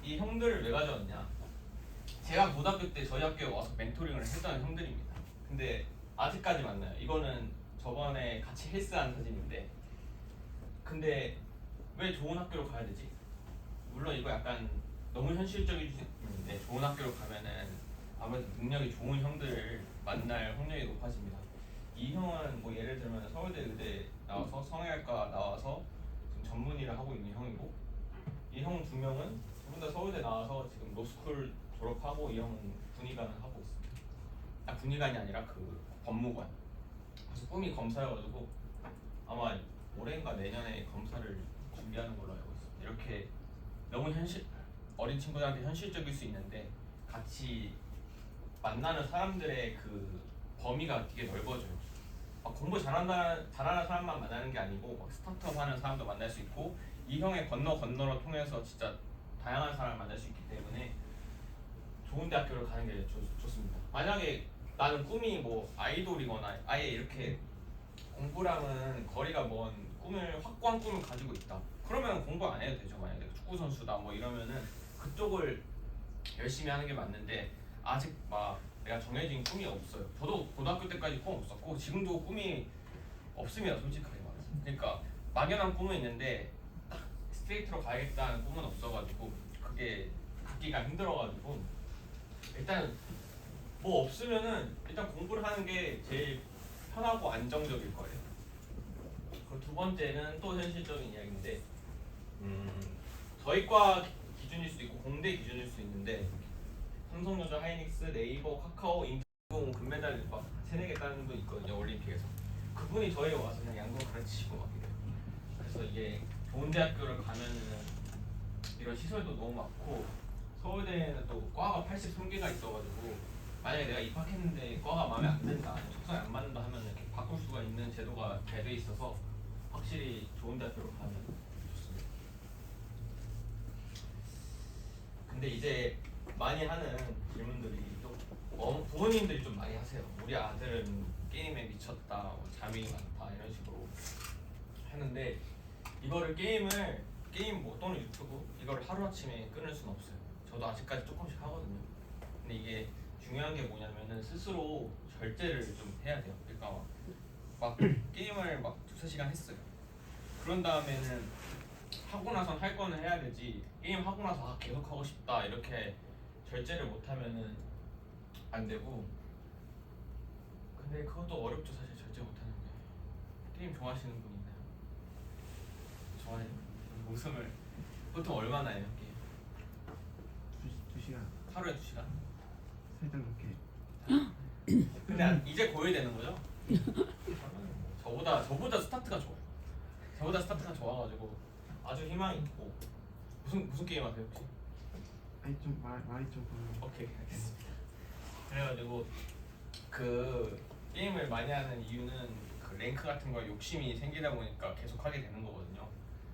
이 형들을 왜 가져왔냐? 제가 고등학교 때 저희 학교에 와서 멘토링을 했던 형들입니다. 근데 아직까지 만나요. 이거는 저번에 같이 헬스한 사진인데 근데 왜 좋은 학교로 가야 되지? 물론 이거 약간 너무 현실적인데 좋은 학교로 가면은 아무래도 능력이 좋은 형들을 만날 확률이 높아집니다. 이 형은 뭐 예를 들면 서울대 의대 나와서 성형외과 나와서 지금 전문의를 하고 있는 형이고 이 형 두 명은 두 분 다 서울대 나와서 지금 로스쿨 졸업하고 이 형은 군의관을 하고 있습니다. 군의관이 아니라 그 법무관. 그래서 꿈이 검사여가지고 아마 올해인가 내년에 검사를 준비하는 걸로 알고 있습니다. 이렇게 너무 어린 친구들한테 현실적일 수 있는데 같이 만나는 사람들의 그 범위가 되게 넓어져요. 공부 잘하는 사람만 만나는 게 아니고 막 스타트업 하는 사람도 만날 수 있고 이 형의 건너를 통해서 진짜 다양한 사람을 만날 수 있기 때문에 좋은 대학교를 가는 게 좋습니다. 만약에 나는 꿈이 뭐 아이돌이거나 아예 이렇게 공부랑은 거리가 먼 확고한 꿈을 가지고 있다. 그러면 공부 안 해도 되죠. 만약에 축구 선수다 뭐 이러면은 그쪽을 열심히 하는 게 맞는데 아직 막 내가 정해진 꿈이 없어요. 저도 고등학교 때까지 꿈 없었고 지금도 꿈이 없습니다. 솔직하게 말해서. 그러니까 막연한 꿈은 있는데 딱 스트레이트로 가야겠다는 꿈은 없어가지고 그게 갖기가 힘들어가지고 일단 뭐 없으면은 일단 공부를 하는 게 제일 편하고 안정적일 거예요. 그 두 번째는 또 현실적인 이야기인데 저희 과 기준일 수도 있고 공대 기준일 수도 있는데 삼성전자, 하이닉스, 네이버, 카카오, 인공 금메달 막 3-4개 따는 분 있거든요. 올림픽에서. 그분이 저희 와서 그냥 양궁 가르치시고 막 이래요. 그래서 이게 좋은 대학교를 가면은 이런 시설도 너무 많고 서울대에는 또 과가 83개가 있어가지고 만약에 내가 입학했는데 과가 마음에 안 든다, 적성에 안 맞는다 하면 이렇게 바꿀 수가 있는 제도가 잘 돼 있어서 확실히 좋은 대학교로 가면 좋습니다. 근데 이제 많이 하는 질문들이 좀 부모님들이 좀 많이 하세요. 우리 아들은 게임에 미쳤다, 뭐 잠이 많다 이런 식으로 하는데 이거를 게임 뭐 또는 유튜브 이거를 하루아침에 끊을 수는 없어요. 저도 아직까지 조금씩 하거든요. 근데 이게 중요한 게 뭐냐면은 스스로 절제를 좀 해야 돼요. 그러니까 막 게임을 막 2~3시간 했어요. 그런 다음에는 하고 나선 할 거는 해야 되지, 게임 하고 나서 계속 하고 싶다 이렇게 절제를 못하면은 안 되고. 근데 그것도 어렵죠. 사실 절제 못하는 게. 게임 좋아하시는 분 있나요? 좋아해요? 웃음을 보통 얼마나 해요? 게임? 2시간 하루에 2시간? 살짝 넘게. 근데 이제 고이 되는 거죠? 저보다 스타트가 좋아요. 저보다 스타트가 좋아가지고 아주 희망이 있고. 무슨 게임 하세요 혹시? 아니 좀 말이 좀 그런. 오케이, 알겠습니다. 그래가지고 그 게임을 많이 하는 이유는 그 랭크 같은 거에 욕심이 생기다 보니까 계속 하게 되는 거거든요.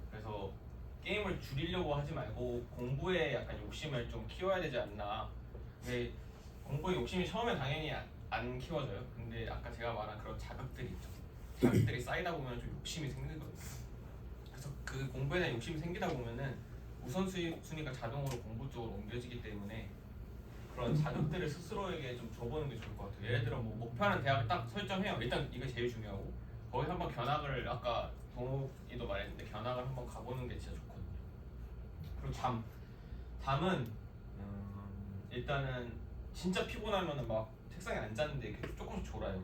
그래서 게임을 줄이려고 하지 말고 공부에 약간 욕심을 좀 키워야 되지 않나. 근데 공부에 욕심이 처음에 당연히 안 키워져요. 근데 아까 제가 말한 그런 자극들이 있죠. 자극들이 쌓이다 보면 좀 욕심이 생기거든요. 그래서 그 공부에 대한 욕심이 생기다 보면은 우선순위가 자동으로 공부 쪽으로 옮겨지기 때문에 그런 자극들을 스스로에게 좀 줘보는 게 좋을 것 같아요. 예를 들어 뭐 목표하는 대학을 딱 설정해요. 일단 이게 제일 중요하고, 거기 한번 견학을, 아까 동욱이도 말했는데 견학을 한번 가보는 게 진짜 좋거든요. 그리고 잠은 일단은 진짜 피곤하면은 막 책상에 앉았는데 이렇게 조금씩 졸아요.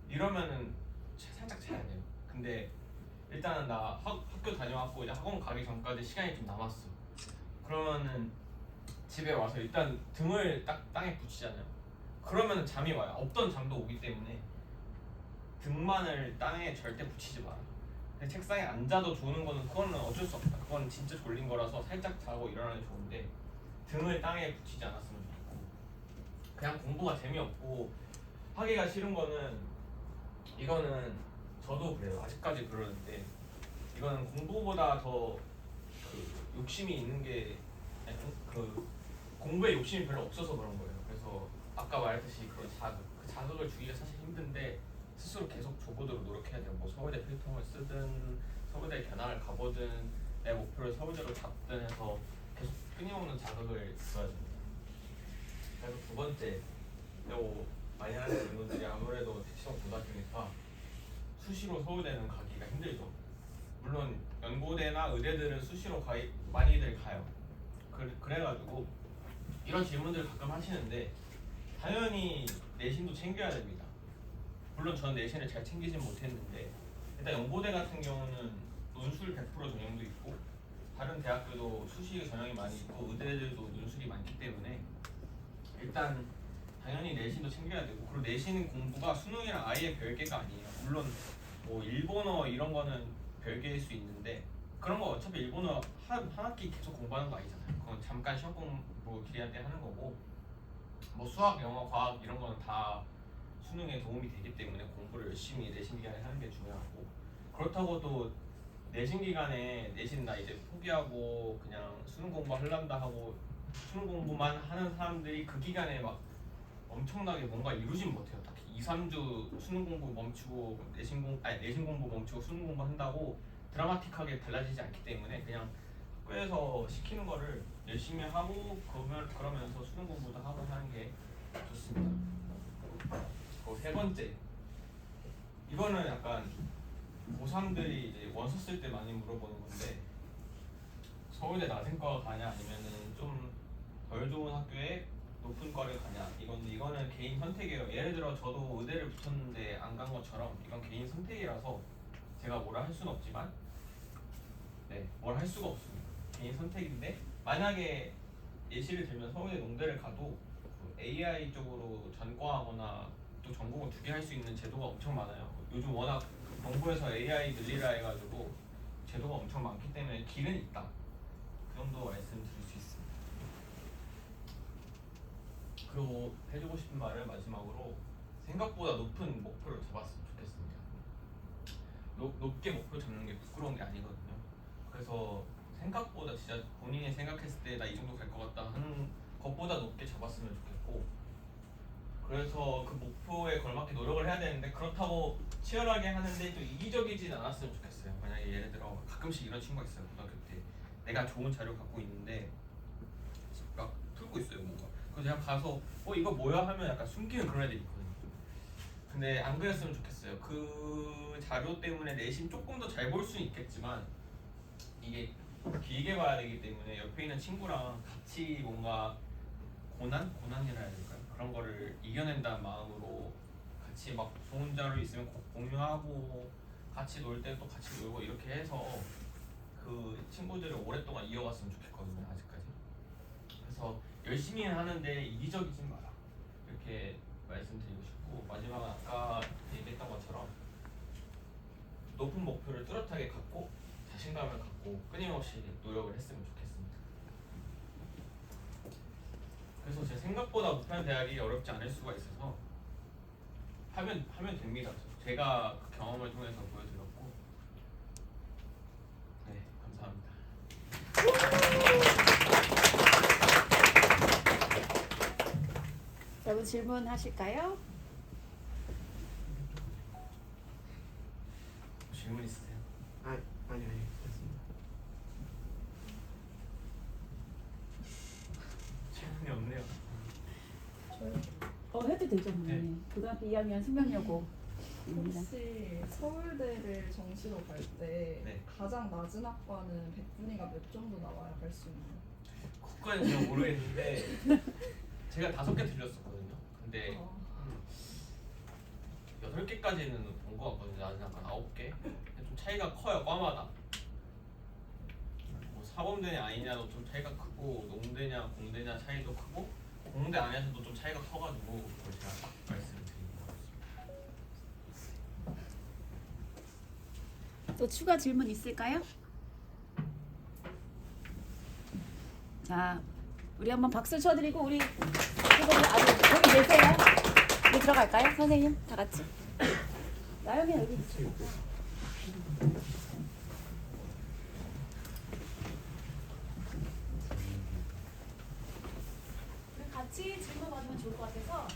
이러면은 살짝 자야 돼요. 근데 일단은 나 학교 다녀왔고 이제 학원 가기 전까지 시간이 좀 남았어. 그러면은 집에 와서 일단 등을 딱 땅에 붙이잖아요. 그러면은 잠이 와요. 없던 잠도 오기 때문에 등만을 땅에 절대 붙이지 마라. 책상에 앉아도 조는 거는 그거는 어쩔 수 없다. 그건 진짜 졸린 거라서 살짝 자고 일어나는 게 좋은데 등을 땅에 붙이지 않았으면 좋고. 그냥 공부가 재미없고 하기가 싫은 거는, 이거는 저도 그래요. 아직까지 그러는데 이거는 공부보다 더 그 욕심이 있는 게, 아니, 그 공부에 욕심이 별로 없어서 그런 거예요. 그래서 아까 말했듯이 그런 그 자극을 주기가 사실 힘든데 스스로 계속 줘보도록 노력해야 돼요. 뭐 서울대 필통을 쓰든 서울대 견학을 가보든 내 목표를 서울대로 잡든 해서 계속 끊임없는 자극을 줘야 됩니다. 그리고 두 번째, 요 많이 하는 질문들이 아무래도 대치동 고등학교니까 수시로 서울대는 가기가 힘들죠. 물론 연고대나 의대들은 수시로 많이들 가요. 그래가지고 이런 질문들을 가끔 하시는데 당연히 내신도 챙겨야 됩니다. 물론 저는 내신을 잘 챙기진 못했는데 일단 연고대 같은 경우는 논술 100% 전형도 있고 다른 대학교도 수시 전형이 많이 있고 의대들도 논술이 많기 때문에 일단 당연히 내신도 챙겨야 되고, 그리고 내신 공부가 수능이랑 아예 별개가 아니에요. 물론 뭐 일본어 이런 거는 별개일 수 있는데 그런 거 어차피 일본어 한 학기 계속 공부하는 거 아니잖아요. 그건 잠깐 시험 공부 기간 때 하는 거고, 뭐 수학, 영어, 과학 이런 거는 다 수능에 도움이 되기 때문에 공부를 열심히 내신 기간에 하는 게 중요하고, 그렇다고 또 내신 기간에 내신 나 이제 포기하고 그냥 수능 공부 하려다 하고 수능 공부만 하는 사람들이 그 기간에 막 엄청나게 뭔가 이루진 못해요. 딱히 2~3주 수능 공부 멈추고 내신 공부 멈추고 수능 공부 한다고 드라마틱하게 달라지지 않기 때문에 그냥 학교에서 시키는 거를 열심히 하고 그러면서 수능 공부도 하고 하는 게 좋습니다. 그리고 세 번째, 이거는 약간 고3들이 이제 원서 쓸 때 많이 물어보는 건데, 서울대 낮은과 가냐 아니면은 좀 덜 좋은 학교에 높은 과를 가냐, 이거는 개인 선택이에요. 예를 들어 저도 의대를 붙었는데 안 간 것처럼 이건 개인 선택이라서 제가 뭐라 할 수는 없지만 뭘 할 수가 없습니다. 개인 선택인데 만약에 예시를 들면 서울대 농대를 가도 AI 쪽으로 전과하거나 또 전공을 2개 할 수 있는 제도가 엄청 많아요. 요즘 워낙 정부에서 AI 늘리라 해가지고 제도가 엄청 많기 때문에 길은 있다. 그 정도 말씀드릴 수 있습니다. 그리고 해주고 싶은 말은 마지막으로 생각보다 높은 목표를 잡았으면 좋겠습니다. 높게 목표 잡는 게 부끄러운 게 아니거든요. 그래서 생각보다 진짜 본인이 생각했을 때 나 이 정도 갈 것 같다 하는 것보다 높게 잡았으면 좋겠고, 그래서 그 목표에 걸맞게 노력을 해야 되는데 그렇다고 치열하게 하는데 또 이기적이진 않았으면 좋겠어요. 만약에 예를 들어 가끔씩 이런 친구가 있어요. 고등학교 때 내가 좋은 자료 갖고 있는데 막 풀고 있어요 뭔가. 그래서 그냥 가서 이거 뭐야 하면 약간 숨기는 그런 애들이 있거든요. 근데 안 그랬으면 좋겠어요. 그 자료 때문에 내신 조금 더 잘 볼 수는 있겠지만 이게 길게 봐야 되기 때문에 옆에 있는 친구랑 같이 뭔가 고난이라 해야 될까요? 그런 거를 이겨낸다는 마음으로 같이 막 좋은 자료 있으면 공유하고 같이 놀 때 또 같이 놀고 이렇게 해서 그 친구들을 오랫동안 이어갔으면 좋겠거든요. 아직까지. 그래서 열심히 하는데 이기적이진 마라 이렇게 말씀드리고 싶고, 마지막은 아까 얘기했던 것처럼 높은 목표를 뚜렷하게 갖고 자신감을 갖고 끊임없이 노력을 했으면 좋겠습니다. 그래서 제 생각보다 부산 대학이 어렵지 않을 수가 있어서 하면 됩니다. 제가 그 경험을 통해서 보여드렸고, 네, 감사합니다. 여러분 질문하실까요? 질문 있으세요? 아니 됐습니다. 질문이 없네요. 해도 되죠. 네. 고등학교 2학년 숙명여고. 혹시 서울대를 정시로 갈 때 네. 가장 낮은 학과는 백분위가 몇 정도 나와야 갈 수 있나요? 국가는 제가 모르겠는데 제가 5개 들렸었거든요. 근데 어, 8개까지는 본 것 같거든요. 나는 약간 9개. 좀 차이가 커요. 과마다. 뭐 사범대냐 아니냐도 좀 차이가 크고, 농대냐 공대냐 차이도 크고, 공대 안에서도 좀 차이가 커가지고 그걸 제가 딱 말씀을 드린 것 같습니다. 또 추가 질문 있을까요? 자, 우리 한번 박수 쳐드리고 우리 여기 계세요? 우리 들어갈까요? 선생님 다 같이. 나영이 여기 있어. 우리 같이 질문 받으면 좋을 것 같아서.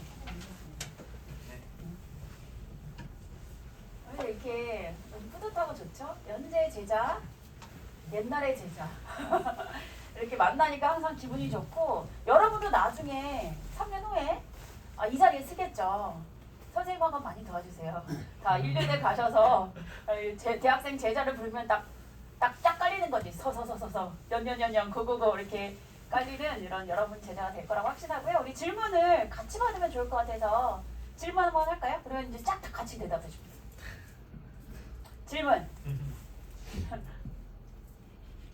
오늘 이렇게 너무 뿌듯하고 좋죠? 현재 제자, 옛날의 제자. 이렇게 만나니까 항상 기분이 좋고, 여러분도 나중에 3년 후에 이 자리에 쓰겠죠. 선생님하고 많이 도와주세요. 다 1년에 가셔서 대학생 제자를 부르면 딱 깔리는 거지. 서서 연연 고고고 이렇게 깔리는 이런 여러분 제자가 될 거라고 확신하고요. 우리 질문을 같이 받으면 좋을 것 같아서 질문 한번 할까요? 그러면 이제 쫙 다 같이 대답해 줍니다. 질문.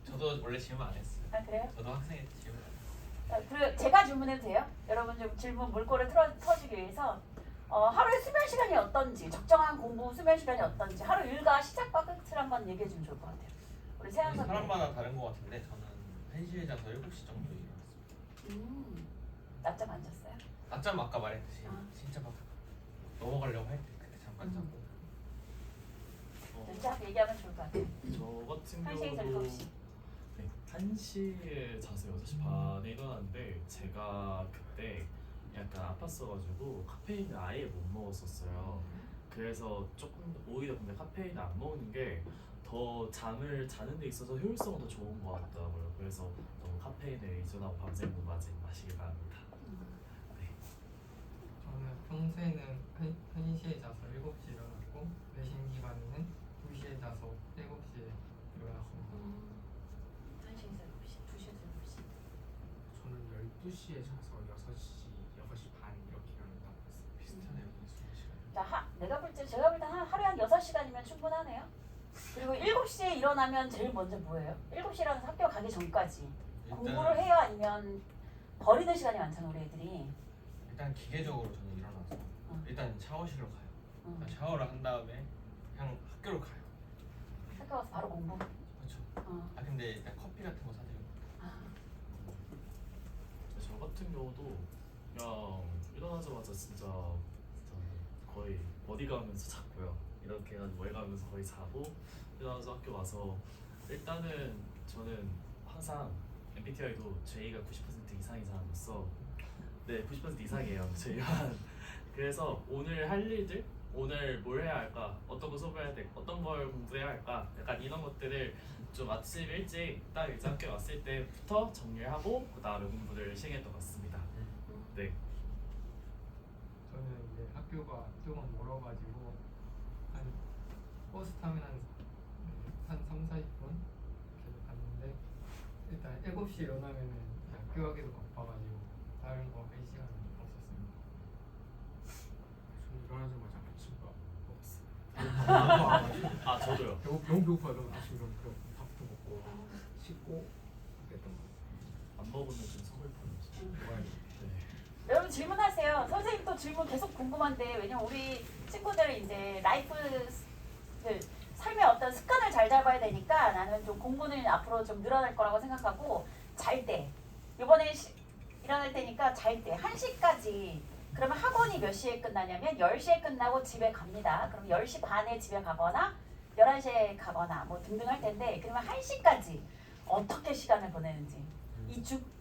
저도 원래 질문 안 했어요. 아 그래요? 저도 학생일 때 질문 안 했어요. 그리고 제가 질문해도 돼요? 여러분 좀 질문 물꼬를 터주기 위해서 하루의 수면 시간이 어떤지, 적정한 공부 수면 시간이 어떤지, 하루 일과 시작과 끝을 한번 얘기해 주면 좋을 것 같아요. 우리 세한 선생님. 사람마다 다른 것 같은데 저는 1시에 자서 7시 정도 일어났습니다. 낮잠 안 잤어요? 낮잠 아까 말했듯이 진짜 막 넘어가려고 할 때 그때 잠깐 자고. 쫙 얘기하면 좋을 것 같아요. 저 같은 1시에서 경우도 7시. 네, 1시에 자서 6시 반에 일어났는데, 제가 그때 약간 아팠어가지고 카페인을 아예 못 먹었었어요. 그래서 조금 오히려 근데 카페인을 안 먹는 게 더 잠을 자는 데 있어서 효율성은 더 좋은 것 같더라고요. 그래서 너무 카페인에 의존하고 밤새 공부하지 마시기 바랍니다. 네. 저는 평소에는 1시에 자서 7시에 일어났고, 내신 기간에는 2시에 자서 7시에 일어났습니다. 1시에서 7시, 2시에서 7시. 저는 12시에 자서 6시 반 이렇게 일어난다고 했어요. 비슷하네요. 수면 시간. 자, 제가 볼 때 하루에 한 6시간이면 충분하네요. 그리고 7시에 일어나면 제일 먼저 뭐예요? 7시에 일어나서 학교 가기 전까지 공부를 해요? 아니면 버리는 시간이 많잖아 우리 애들이. 일단 기계적으로 저는 일어나서 일단 샤워실로 가요. 어. 샤워를 한 다음에 그냥 학교로 가요. 학교 가서 바로 공부. 그렇죠. 어. 근데 일단 커피 같은 거 사드리고. 아, 저 같은 경우도 그냥 일어나자마자 진짜 거의 어디 가면서 잤고요. 이렇게 해가지고 뭐 가면서 거의 자고 일어나서 학교 와서 일단은 저는 항상 MBTI도 J가 90% 이상인 사람으로서 네 90% 이상이에요. J가 그래서 오늘 할 일들 오늘 뭘 해야 할까 어떤 거 수업해야 돼 어떤 걸 공부해야 할까 약간 이런 것들을 좀 아침 일찍 딱 이제 학교 왔을 때부터 정리를 하고 그 다음에 공부를 시행했던 것 같습니다. 네. 저는 이제 학교가 조금 멀어가지고 한 버스 타면 한 3, 40분 이렇게 갔는데 일단 7시에 일어나면은 학교 가기도 바빠가지고 다른 거 할 시간이 없었습니다. 저는 일어나자마자 아침밥 먹었어요. 아 저도요. 너무 배고파서 아침 좀 밥도 먹고 씻고 그랬던 거. 안 먹으면 좀 속을 뻔했죠. 먹어야지. 네. 여러분 질문하세요. 선생님 또 질문 계속 궁금한데 왜냐면 우리 친구들은 이제 라이프를 삶의 어떤 습관을 잘 잡아야 되니까 나는 좀 공부는 앞으로 좀 늘어날 거라고 생각하고 잘 때 이번에 일어날 때니까 잘 때 1시까지 그러면 학원이 몇 시에 끝나냐면 10시에 끝나고 집에 갑니다. 그럼 10시 반에 집에 가거나 11시에 가거나 뭐 등등 할 텐데 그러면 1시까지 어떻게 시간을 보내는지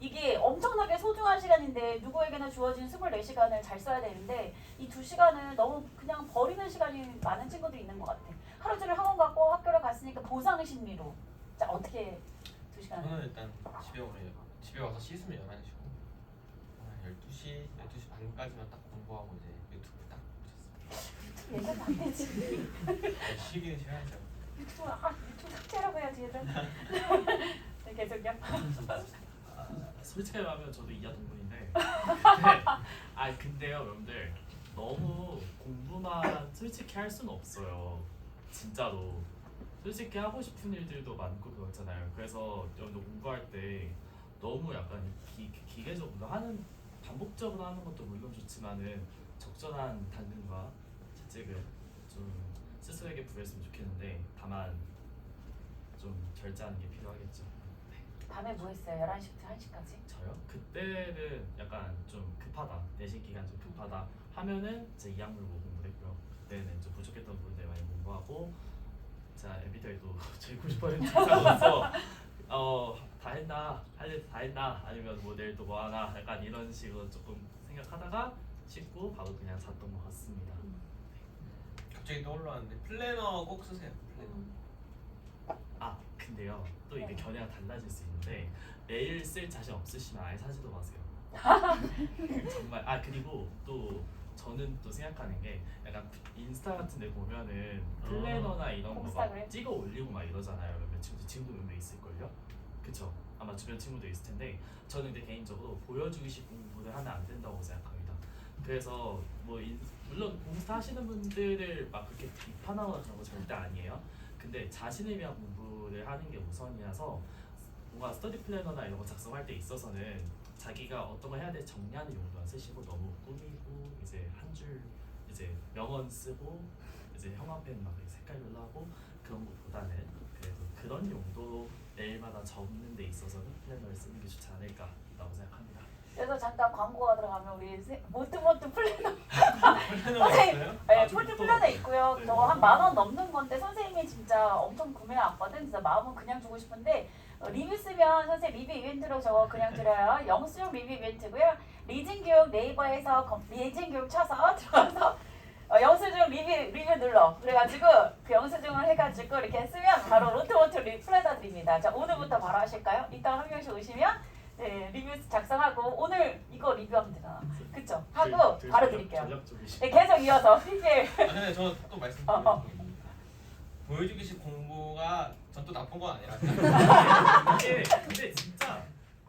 이게 엄청나게 소중한 시간인데 누구에게나 주어진 24시간을 잘 써야 되는데 이 2시간을 너무 그냥 버리는 시간이 많은 친구들이 있는 것 같아. 하루 종일 학원 갔고 학교를 갔으니까 보상 심리로 자 어떻게 2시간 저는 일단 집에 와서 씻으면 11시고 한 12시 반까지만 딱 공부하고 이제 유튜브 딱 보셨어요. 얘기하면 안 되지. 쉬기는 싫어하죠. 유튜브 삭제라고 해야지 얘들. 네, 계속요. 솔직하게 말하면 저도 이하 동문인데 근데요 여러분들 너무 공부만 솔직히 할 수는 없어요. 진짜로 솔직히 하고 싶은 일들도 많고 그렇잖아요. 그래서 여러분들 공부할 때 너무 약간 기계적으로 하는 반복적으로 하는 것도 물론 좋지만은 적절한 당근과 채찍을 좀 스스로에게 부여했으면 좋겠는데 다만 좀 절제하는 게 필요하겠죠. 밤에 뭐 했어요? 11시부터 1시까지? 저요? 그때는 약간 좀 급하다 내신 기간 좀 급하다 하면은 제 2학물 공부를 했고요. 그때는 좀 부족했던 부분들 많이 공부하고 제가 MBTI도 제일 90% 이상으로서 다 했나 할 일 다 했나 아니면 뭐 내일 또 뭐 하나 약간 이런 식으로 조금 생각하다가 씻고 바로 그냥 잤던 것 같습니다. 갑자기 떠올랐는데 플래너 꼭 쓰세요. 플래너. 아 근데요 또 이게 네. 견해가 달라질 수 있는데 내일 쓸 자신 없으시면 아예 사지도 마세요. 정말 그리고 또 저는 또 생각하는 게 약간 인스타 같은 데 보면은 플래너나 이런 거 막 홈스타그램? 찍어 올리고 막 이러잖아요. 몇몇 친구도 몇 명 있을걸요? 그쵸? 아마 주변 친구도 있을 텐데 저는 근데 개인적으로 보여주기식 공부를 하면 안 된다고 생각합니다. 그래서 뭐 물론 공스타 하시는 분들을 막 그렇게 비판하거나 그런 거 절대 아니에요. 근데 자신을 위한 공부를 하는 게 우선이라서 뭔가 스터디 플래너나 이런 거 작성할 때 있어서는 자기가 어떤 걸 해야 될지 정리하는 용도만 쓰시고 너무 꾸미고 이제 한 줄 이제 명언 쓰고 이제 형광펜 막 색깔별로 하고 그런 것보다는 그래도 그런 용도로 내일마다 적는 데 있어서는 플래너를 쓰는 게 좋지 않을까라고 생각합니다. 그래서 잠깐 광고가 들어가면 우리 모트 플래너 플래너가 있어요? 네, 폴드 플래너 있고요. 네. 저거 한 10,000원 넘는 건데 선생님이 진짜 엄청 구매해왔거든. 진짜 마음은 그냥 주고 싶은데 리뷰 쓰면 선생님 리뷰 이벤트로 저거 그냥 드려요. 영수증 리뷰 이벤트고요. 리진교육 네이버에서 리진교육 쳐서 들어가서 영수증 리뷰 눌러. 그래가지고 그 영수증을 해가지고 이렇게 쓰면 바로 로트모트 플래너 드립니다. 자 오늘부터 바로 하실까요? 이따 한 명씩 오시면 네, 리뷰 작성하고 오늘 이거 리뷰하면 되잖아. 그쵸? 하고 바로 드릴게요. 네, 계속 이어서 PPL. 근데 저는 또 말씀드리는 게 보여주기식 공부가 전 또 나쁜 건 아니라 이게 근데 진짜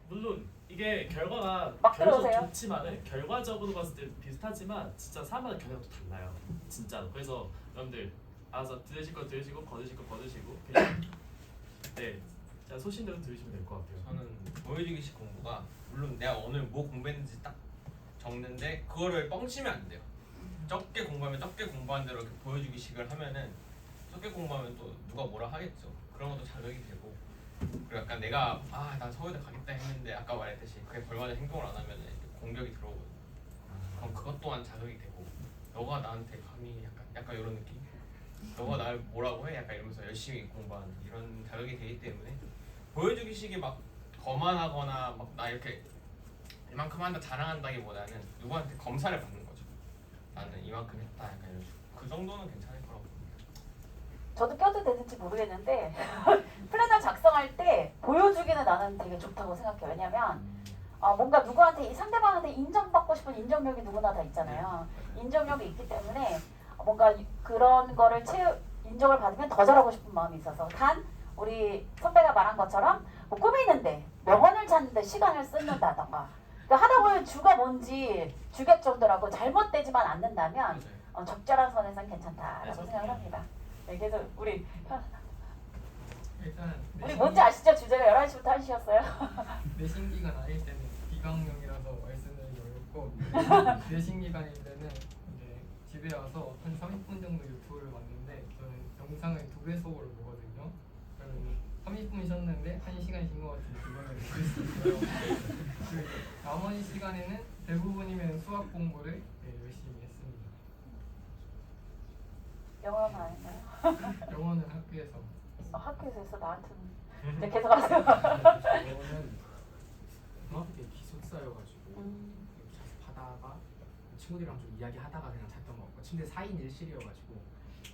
물론 이게 결과가 막 결과가 들어오세요. 좋지만은 결과적으로 봤을 때 비슷하지만 진짜 사람마다 결과가 또 달라요. 진짜로. 그래서 여러분들 알아서 들으실 거 들으시고 거두실 거 거두시고 그냥 네 진짜 소신대로 들으시면 될 것 같아요. 저는 보여주기식 공부가 물론 내가 오늘 뭐 공부했는지 딱 적는데 그거를 뻥치면 안 돼요. 적게 공부하면 적게 공부한 대로 이렇게 보여주기식을 하면은 적게 공부하면 또 누가 뭐라 하겠죠. 그런 것도 자극이 되고 그리고 약간 내가 난 서울대 가겠다 했는데 아까 말했듯이 그게 걸맞은 행동을 안 하면 공격이 들어오거든요. 또한 자극이 되고 너가 나한테 감히 약간 이런 느낌? 너가 날 뭐라고 해? 약간 이러면서 열심히 공부하는 이런 자극이 되기 때문에 보여주기식이 막 거만하거나 막 나 이렇게 이만큼 한다 자랑한다기보다는 누구한테 검사를 받는 거죠. 나는 이만큼 했다 약간 이런 식으로. 그 정도는 괜찮을 거라고 봅니다. 저도 껴도 되는지 모르겠는데 플래너 작성할 때 보여주기는 나는 되게 좋다고 생각해요. 왜냐면 뭔가 누구한테 이 상대방한테 인정받고 싶은 인정력이 누구나 다 있잖아요. 인정력이 있기 때문에 뭔가 그런 거를 인정을 받으면 더 잘하고 싶은 마음이 있어서 단 우리 선배가 말한 것처럼 뭐 꾸미는데 명언을 찾는데 시간을 쓰는다던가 그러니까 하다 보면 주가 뭔지 주객 정도라고 잘못되지만 않는다면 적절한 선에서는 괜찮다라고 생각을 합니다. 네, 그래서 우리 일단 뭔지 아시죠? 주제가 11시부터 1시였어요. 내신 기간 아닐 때는 비강령이라서 말씀드리기 어렵고 내신 기간일 때는 이제 집에 와서 한 30분 정도 유튜브를 봤는데 저는 영상을 2배 속으로 보거든요. 그러면 30분 쉬었는데 1시간 쉰 것 같은 기분을 느낄 수 있어요. 그 나머지 시간에는 대부분이면 수학 공부를 열심히 했습니다. 영어는 아닌가요? 영어는 학교에서 학교에서 했어 나한테는. 네, 계속 하세요. 저는 중학교 때 기숙사여가지고 자습하다가 친구들이랑 좀 이야기하다가 그냥 잤던 거 같고 침대 4인 1실이어가지고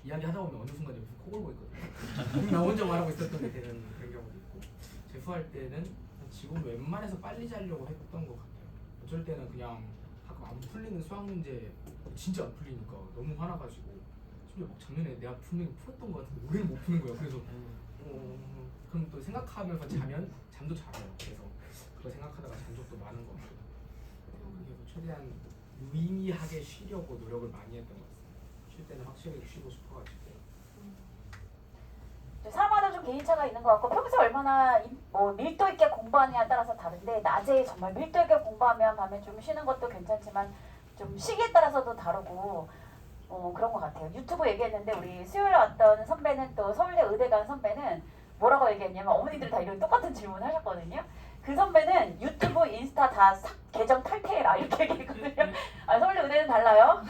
이야기하다 보면 어느 순간 무슨 코 골고 있거든요. 나 혼자 말하고 있었던 게 되는 그런 경우도 있고 재수할 때는 지금 웬만해서 빨리 자려고 했던 것 같아요. 어쩔 때는 그냥 가끔 안 풀리는 수학 문제 진짜 안 풀리니까 너무 화나가지고 심지어 막 작년에 내가 분명히 풀었던 것 같은데 우리는 못 푸는 거야. 그래서 그럼 또 생각하면서 자면 잠도 잘 와요. 그래서 그거 생각하다가 잔 적도 많은 것 같고 그래서 최대한 유의미하게 쉬려고 노력을 많이 했던 것 같습니다. 쉴 때는 확실히 쉬고 싶어가지고 사람마다 좀 개인차가 있는 것 같고 평소에 얼마나 밀도 있게 공부하느냐에 따라서 다른데 낮에 정말 밀도 있게 공부하면 밤에 좀 쉬는 것도 괜찮지만 좀 시기에 따라서도 다르고 그런 것 같아요. 유튜브 얘기했는데 우리 수요일에 왔던 선배는 또 서울대 의대 간 선배는 뭐라고 얘기했냐면 어머니들 다 이런 똑같은 질문 하셨거든요. 그 선배는 유튜브 인스타 다 계정 탈퇴해라 이렇게 얘기했거든요. 서울대 의대는 달라요.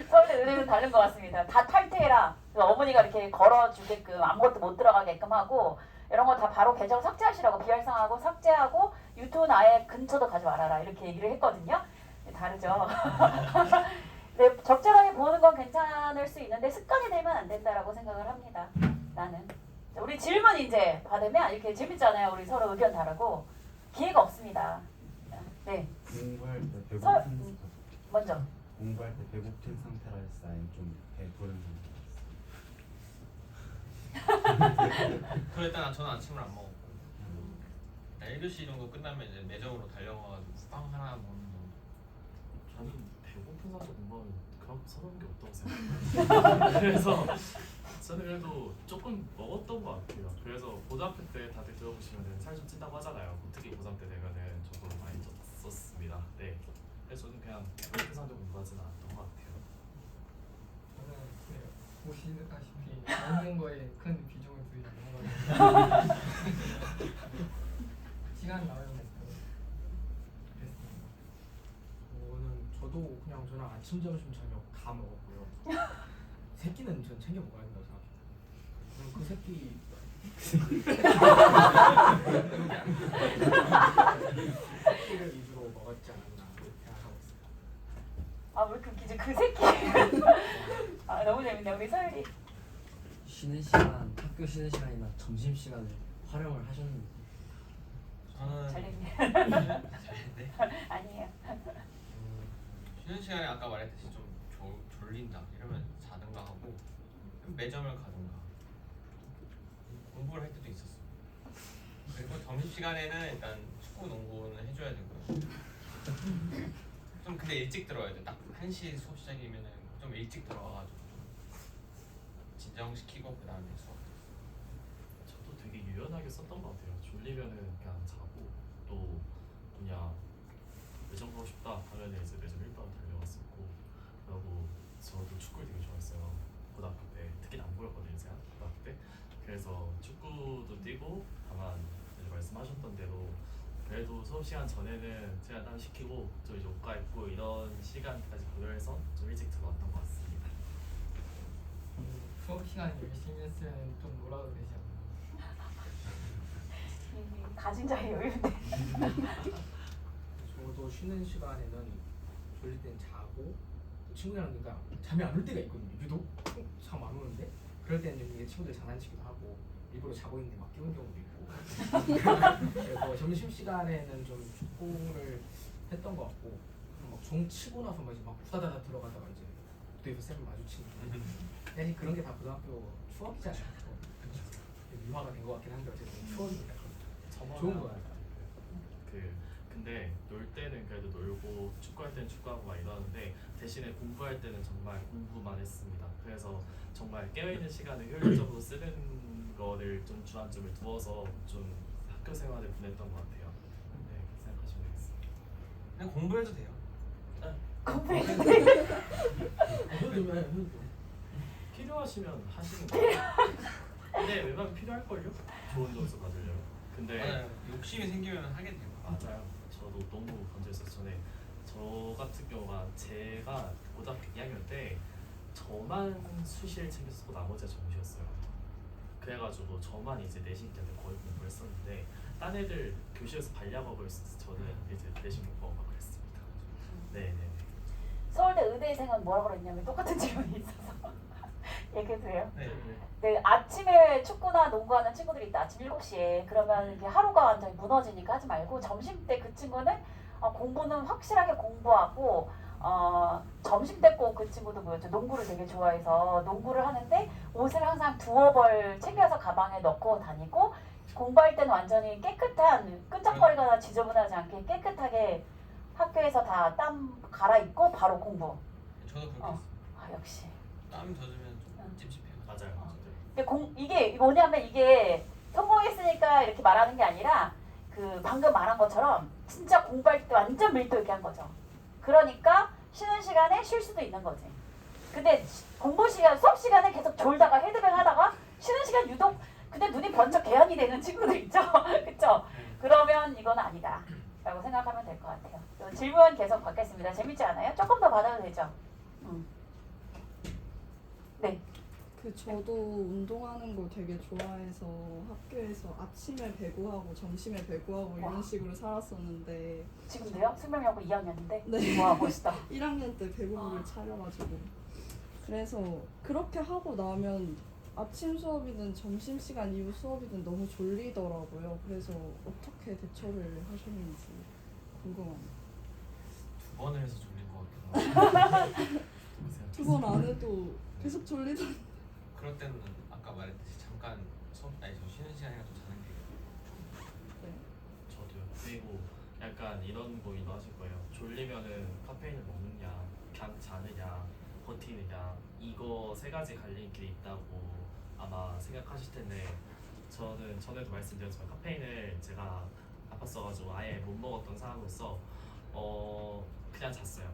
서울대 의대는 다른 것 같습니다. 다 탈퇴해라. 어머니가 이렇게 걸어주게끔 아무것도 못 들어가게끔 하고 이런 거 다 바로 계정 삭제하시라고 비활성하고 삭제하고 유튜브는 아예 근처도 가지 말아라 이렇게 얘기를 했거든요. 다르죠. 네, 적절하게 보는 건 괜찮을 수 있는데 습관이 되면 안 된다라고 생각을 합니다. 나는. 우리 질문 이제 받으면 이렇게 재밌잖아요. 우리 서로 의견 다르고 기회가 없습니다. 네. 공부할 때 배고픈 먼저. 공부할 때 배고픈 상태랄지 아니면 좀 배부른 상태랄지. 그래 일단 저는 아침을 안 먹었고 1교시 정도 끝나면 이제 매점으로 달려가가지고 빵 하나 먹는 거. 저는 배고픈 상태 공부하면 그럼 서러운 게 없다고 생각해요. 그래서 저는 그래도 조금 먹었던 것 같아요. 그래서 고등학교 때 다들 들어보시면 살 좀 찐다고 하잖아요. 특히 고3 때 되면은 저도 많이 쪘었습니다. 네. 그래서 저는 그냥 배고픈 상태 공부하지는 않았던 것 같아요. 저는 보시다시피 먹는 거에 큰 비중을 두지 않아가지고 시간 나면 먹고 그랬습니다. 저도 그냥 저는 아침, 점심, 저녁 다 먹었고요. 새끼는 전 챙겨 먹어야 된다고 생각해요. 그 새끼 새끼를 위주로 먹었지 않았나 생각하고 있어요. 왜 이렇게 웃기지? 그 새끼. 너무 재밌네. 우리 서율이. 쉬는 시간, 학교 쉬는 시간이나 점심 시간을 활용을 하셨는지. 저는 잘했네. 잘했네. 아니에요. 쉬는 시간에 아까 말했듯이 좀 졸린다 이러면 자든가 하고 매점을 가든가 공부를 할 때도 있었어. 그리고 점심 시간에는 일단 축구, 농구는 해줘야 되고요. 좀 근데 일찍 들어야 돼. 딱 1시 수업 시작이면은 좀 일찍 들어와가지고 진정시키고 그 다음에 수업. 저도 되게 유연하게 썼던 것 같아요. 졸리면은 그냥 자고 또 그냥 매점 가고 싶다 하면은 이제 매점 1번 달려갔었고 그리고 저도 축구를 되게 좋아했어요. 고등학교 때 특히 남고였거든요. 제가 고등학교 때 그래서 축구도 뛰고 다만 이제 말씀하셨던 대로 그래도 수업 시간 전에는 제가 땀 식히고 좀 이제 옷 갈아입고 이런 시간까지 고려해서 좀 일찍 들어왔던 것 같습니다. 수업 시간 열심히 했으면 좀 놀아도 되지 않나. 가진 자의 여유인데. 저도 쉬는 시간에는 졸릴 땐 자고 또 친구들이랑 그러니까 잠이 안 올 때가 있거든요. 유독 잠 안 오는데 그럴 때는 이제 친구들 장난치기도 하고 일부러 자고 있는데 막 깨운 경우도 있고 그래서 점심 시간에는 좀 축구를 했던 것 같고 막 종 치고 나서 막 이제 막 후다다다 들어가다가 이제 무대에서 쌤을 마주치는 사실 그런 게 다 고등학교 추억이잖아요. 미화가 된 것 같긴 한데 어쨌든 추억이니까 좋은 거야. 근데 놀 때는 그래도 놀고 축구할 때는 축구하고 막 이러는데 대신에 공부할 때는 정말 공부만 했습니다. 그래서 정말 깨어있는 시간을 효율적으로 쓰는 거를 좀 주안점을 두어서 좀 학교 생활을 보냈던 것 같아요. 네, 그렇게 생각하시면 되겠습니다. 그냥 공부해도 돼요. 필요하시면 하시는 거예요. 근데 웬만하면 필요할걸요? 좋은 점수 받으려면. 근데 맞아요. 욕심이 생기면 하게 돼요. 맞아요. 저도 너무 건조했어요. 전에 저 같은 경우가 제가 고등학교 2학년 때 저만 수시를 챙겼었고 나머지가 정시였어요. 그래가지고 저만 이제 내신 때문에 거의 공부를 했었는데 딴 애들 교실에서 발야법을 써서 저는 이제 내신 공부하고 막 그랬습니다. 네네. 서울대 의대생은 뭐라고 그랬냐면 똑같은 질문이 있어서 얘기해도 돼요? 네. 네, 아침에 축구나 농구하는 친구들이 있다. 아침 7시에. 그러면 이게 하루가 완전히 무너지니까 하지 말고 점심 때 그 친구는 공부는 확실하게 공부하고 점심 때 꼭 그 친구도 뭐였죠? 농구를 되게 좋아해서 농구를 하는데 옷을 항상 두어 벌 챙겨서 가방에 넣고 다니고 공부할 때는 완전히 깨끗한 끈적거리거나 지저분하지 않게 깨끗하게 학교에서 다 땀 갈아입고 바로 공부. 저도 그렇게 했어요. 역시. 땀 젖으면 좀 찝찝해요. 맞아요. 근데 이게 뭐냐면 이게 성공했으니까 이렇게 말하는 게 아니라 그 방금 말한 것처럼 진짜 공부할 때 완전 밀도 있게 한 거죠. 그러니까 쉬는 시간에 쉴 수도 있는 거지. 근데 공부 시간, 수업 시간에 계속 졸다가 헤드뱅 하다가 쉬는 시간 유독 근데 눈이 번쩍 개안이 되는 친구들 있죠? 그쵸? 그러면 이건 아니다 라고 생각하면 될 것 같아요. 질문 계속 받겠습니다. 재밌지 않아요? 조금 더 받아도 되죠? 네. 저도 운동하는 거 되게 좋아해서 학교에서 아침에 배구하고 점심에 배구하고 이런 식으로 살았었는데 지금도요? 승명이하고 2학년인데? 네. 와 멋있다. 1학년 때 배구부를 차려가지고 그래서 그렇게 하고 나면 아침 수업이든 점심시간 이후 수업이든 너무 졸리더라고요. 그래서 어떻게 대처를 하셨는지 궁금합니다. 2번을 해서 졸린 것 같기도 하고 2번 안 해도 계속 졸리던. 그럴 때는 아까 말했듯이 잠깐 저 쉬는 시간이라도 자는 게 네. 저도요. 그리고 약간 이런 고민도 하실 거예요. 졸리면은 카페인을 먹느냐, 그냥 자느냐, 버티느냐 이거 세 가지 갈림길이 있다고 아마 생각하실 텐데 저는 전에도 말씀드렸지만 카페인을 제가 아팠어가지고 아예 못 먹었던 사람으로서 그냥 잤어요.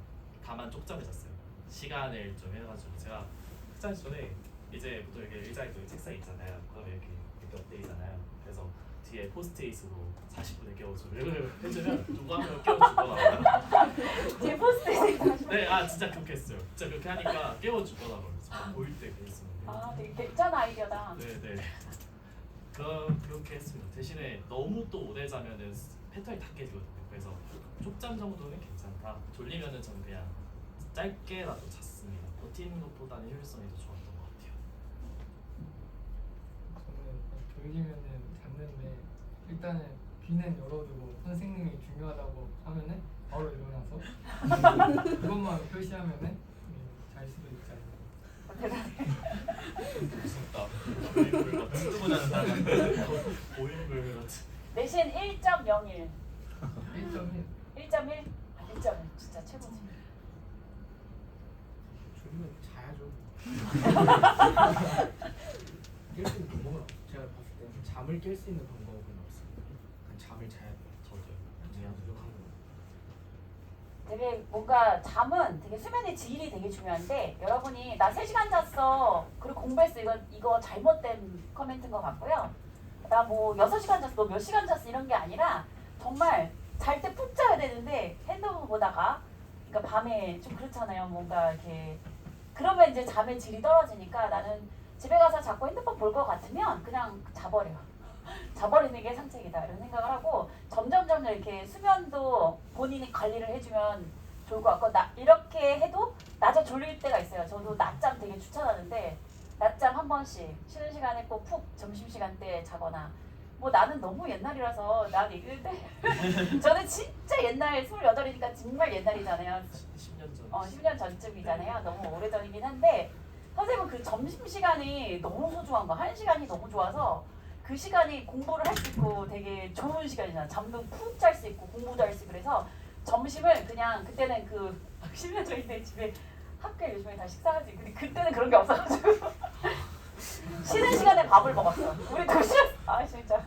다만 쪽잠을 잤어요. 시간을 좀 해가지고 제가 학창 시절에 이제 보통 이렇게 의자에 그 책상 있잖아요. 그러면 이렇게 엎드리잖아요. 그래서 뒤에 포스트잇으로 40분을 깨워주고 이걸 해주면 누구 한 명 깨워주거나 제 포스트잇. 네, 진짜 그렇게 했어요. 진짜 그렇게 하니까 깨워주거나 그러면서 보일 때 그랬었는데 되게 괜찮은 아이디어다. 네네 그렇게 했습니다. 대신에 너무 또 오래 자면은 패턴이 다 깨지거든요. 그래서 쪽잠 정도는 괜찮다. 졸리면은 저는 그냥 짧게라도 잤습니다. 버티는 것보다는 효율성이 더 좋았던 것 같아요. 저는 졸리면은 잤는데 일단은 귀는 열어두고 선생님이 중요하다고 하면은 바로 일어나서 그것만 표시하면은 잘 수도 있지 않나. 무섭다. 고인물 같은 쓰고 자는 사람 고인물 같은 내신 1.01. 1.1 1.1? 1.1 진짜 최고지. 졸리면 자야죠. 깰 수 있는 방법은 제가 봤을 때 잠을 깰 수 있는 방법은 없습니다. 그냥 잠을 자야 돼요. 저도요. 그냥 부족한 거. 되게 뭔가 잠은 되게 수면의 질이 되게 중요한데 여러분이 나 3시간 잤어 그리고 공부했어 이거 잘못된 커멘트인 것 같고요. 나 뭐 6시간 잤어 너 몇 시간 잤어 이런 게 아니라 정말 잘 때 푹 자야 되는데 핸드폰 보다가 그러니까 밤에 좀 그렇잖아요. 뭔가 이렇게 그러면 이제 잠의 질이 떨어지니까 나는 집에 가서 자꾸 핸드폰 볼 것 같으면 그냥 자버려. 자버리는 게 상책이다 이런 생각을 하고 점점 이렇게 수면도 본인이 관리를 해주면 좋을 것 같고 나 이렇게 해도 낮에 졸릴 때가 있어요. 저도 낮잠 되게 추천하는데 낮잠 한 번씩 쉬는 시간에 꼭 푹 점심시간 때 자거나 뭐 나는 너무 옛날이라서 난 얘기했는데 저는 진짜 옛날 28이니까 정말 옛날이잖아요. 10년 전. 10년 전쯤이잖아요. 너무 오래전이긴 한데 선생님은 그 점심시간이 너무 소중한 거 1시간이 너무 좋아서 그 시간이 공부를 할 수 있고 되게 좋은 시간이잖아. 잠도 푹 잘 수 있고 공부도 할 수 있고 그래서 점심을 그냥 그때는 그 10년 전인데 집에 학교에 요즘에 다 식사하지. 근데 그때는 그런 게 없어가지고 쉬는 시간에 밥을 먹었어. 우리 도시락 진짜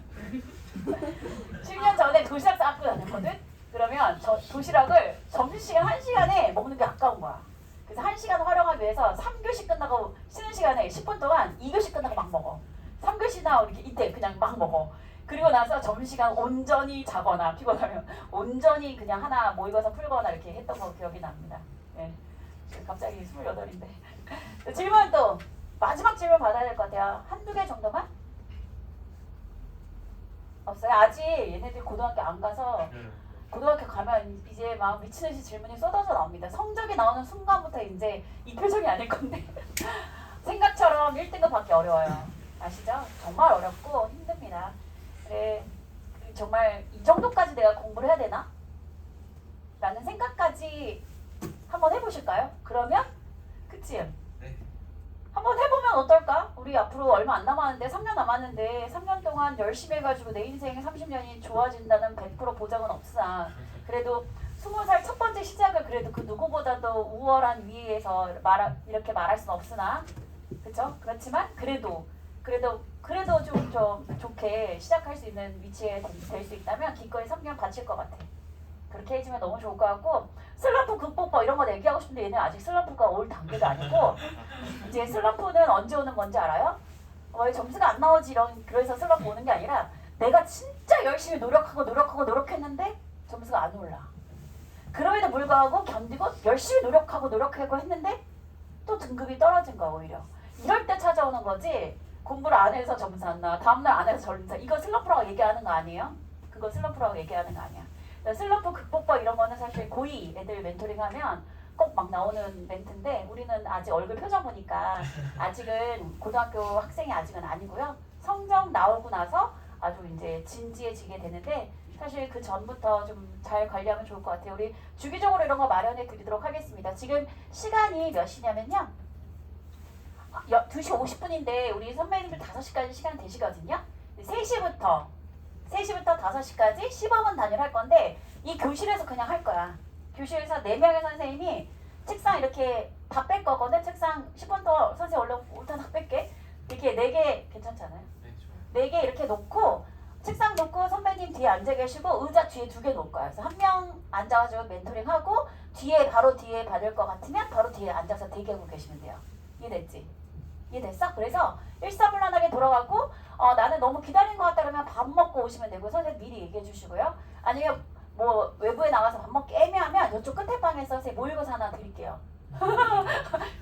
10년 전에 도시락 싸고 다녔거든. 그러면 도시락을 점심시간 1시간에 먹는 게 아까운 거야. 그래서 1시간 활용하기 위해서 3교시 끝나고 쉬는 시간에 10분 동안 2교시 끝나고 막 먹어. 3교시나 이렇게 이때 그냥 막 먹어. 그리고 나서 점심시간 온전히 자거나 피곤하면 온전히 그냥 하나 모의고사 풀거나 이렇게 했던 거 기억이 납니다. 네. 갑자기 28인데 질문 또 마지막 질문 받아야 될 것 같아요. 한두 개 정도만? 없어요? 아직 얘네들 고등학교 안 가서 고등학교 가면 이제 막 미친듯이 질문이 쏟아져 나옵니다. 성적이 나오는 순간부터 이제 이 표정이 아닐 건데 생각처럼 1등급 받기 어려워요. 아시죠? 정말 어렵고 힘듭니다. 그래 정말 이 정도까지 내가 공부를 해야 되나? 라는 생각까지 한번 해보실까요? 그러면 그치? 네. 한번 해보면 어떨까? 우리 앞으로 얼마 안 남았는데 3년 남았는데 3년 동안 열심히 해가지고 내 인생 30년이 좋아진다는 100% 보장은 없으나 그래도 20살 첫 번째 시작을 그래도 그 누구보다도 우월한 위에서 이렇게 말할 수는 없으나 그쵸? 그렇지만 그래도 좀 좋게 시작할 수 있는 위치에 될 수 있다면 기꺼이 3년 바칠 것 같아. 그렇게 해주면 너무 좋을 것 같고 슬럼프 극복법 이런 거 얘기하고 싶은데 얘는 아직 슬럼프가 올 단계도 아니고 이제 슬럼프는 언제 오는 건지 알아요? 왜 점수가 안 나오지 그래서 슬럼프 오는 게 아니라 내가 진짜 열심히 노력했는데 점수가 안 올라. 그럼에도 불구하고 견디고 열심히 노력하고 했는데 또 등급이 떨어진 거야 오히려. 이럴 때 찾아오는 거지 공부를 안 해서 점수 안 나와 다음날 안 해서 점수 이거 슬럼프라고 얘기하는 거 아니에요? 그거 슬럼프라고 얘기하는 거 아니야. 슬럼프 극복법 이런 거는 사실 고2 애들 멘토링하면 꼭 막 나오는 멘트인데 우리는 아직 얼굴 표정 보니까 아직은 고등학교 학생이 아직은 아니고요. 성적 나오고 나서 아주 이제 진지해지게 되는데 사실 그 전부터 좀 잘 관리하면 좋을 것 같아요. 우리 주기적으로 이런 거 마련해 드리도록 하겠습니다. 지금 시간이 몇 시냐면요. 2시 50분인데 우리 선배님들 5시까지 시간 되시거든요. 3시부터 5시까지 15분 단위로 할 건데 이 교실에서 그냥 할 거야. 교실에서 4명의 선생님이 책상 이렇게 다 뺄 거거든. 책상 10분 더 선생님 올타 다 뺄게. 이렇게 4개 괜찮잖아요. 네, 좋아요. 4개 이렇게 놓고 책상 놓고 선배님 뒤에 앉아 계시고 의자 뒤에 2개 놓을 거야. 그래서 한 명 앉아가지고 멘토링하고 바로 뒤에 받을 것 같으면 바로 뒤에 앉아서 대기하고 계시면 돼요. 이해됐지? 이해됐어? 그래서 일사불란하게 돌아가고 나는 너무 기다린 것 같다 그러면 밥 먹고 오시면 되고 선생님 미리 얘기해 주시고요. 아니면 뭐 외부에 나가서 밥 먹기 애매하면 이쪽 끝에 방에서 선생님 모의고사 하나 드릴게요.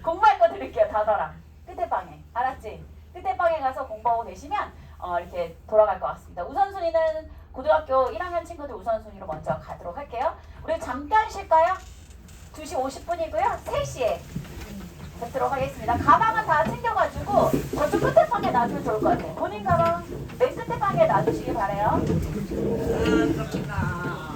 공부할 거 드릴게요. 다더랑 끝에 방에. 알았지? 끝에 방에 가서 공부하고 계시면 이렇게 돌아갈 것 같습니다. 우선순위는 고등학교 1학년 친구들 우선순위로 먼저 가도록 할게요. 우리 잠깐 쉴까요? 2시 50분이고요. 3시에 뵙도록 하겠습니다. 가방은 다 챙겨가지고 저쪽 끝에 방에 놔두면 좋을 것 같아요. 본인 가방 맨 끝에 방에 놔두시기 바래요. 그렇구나.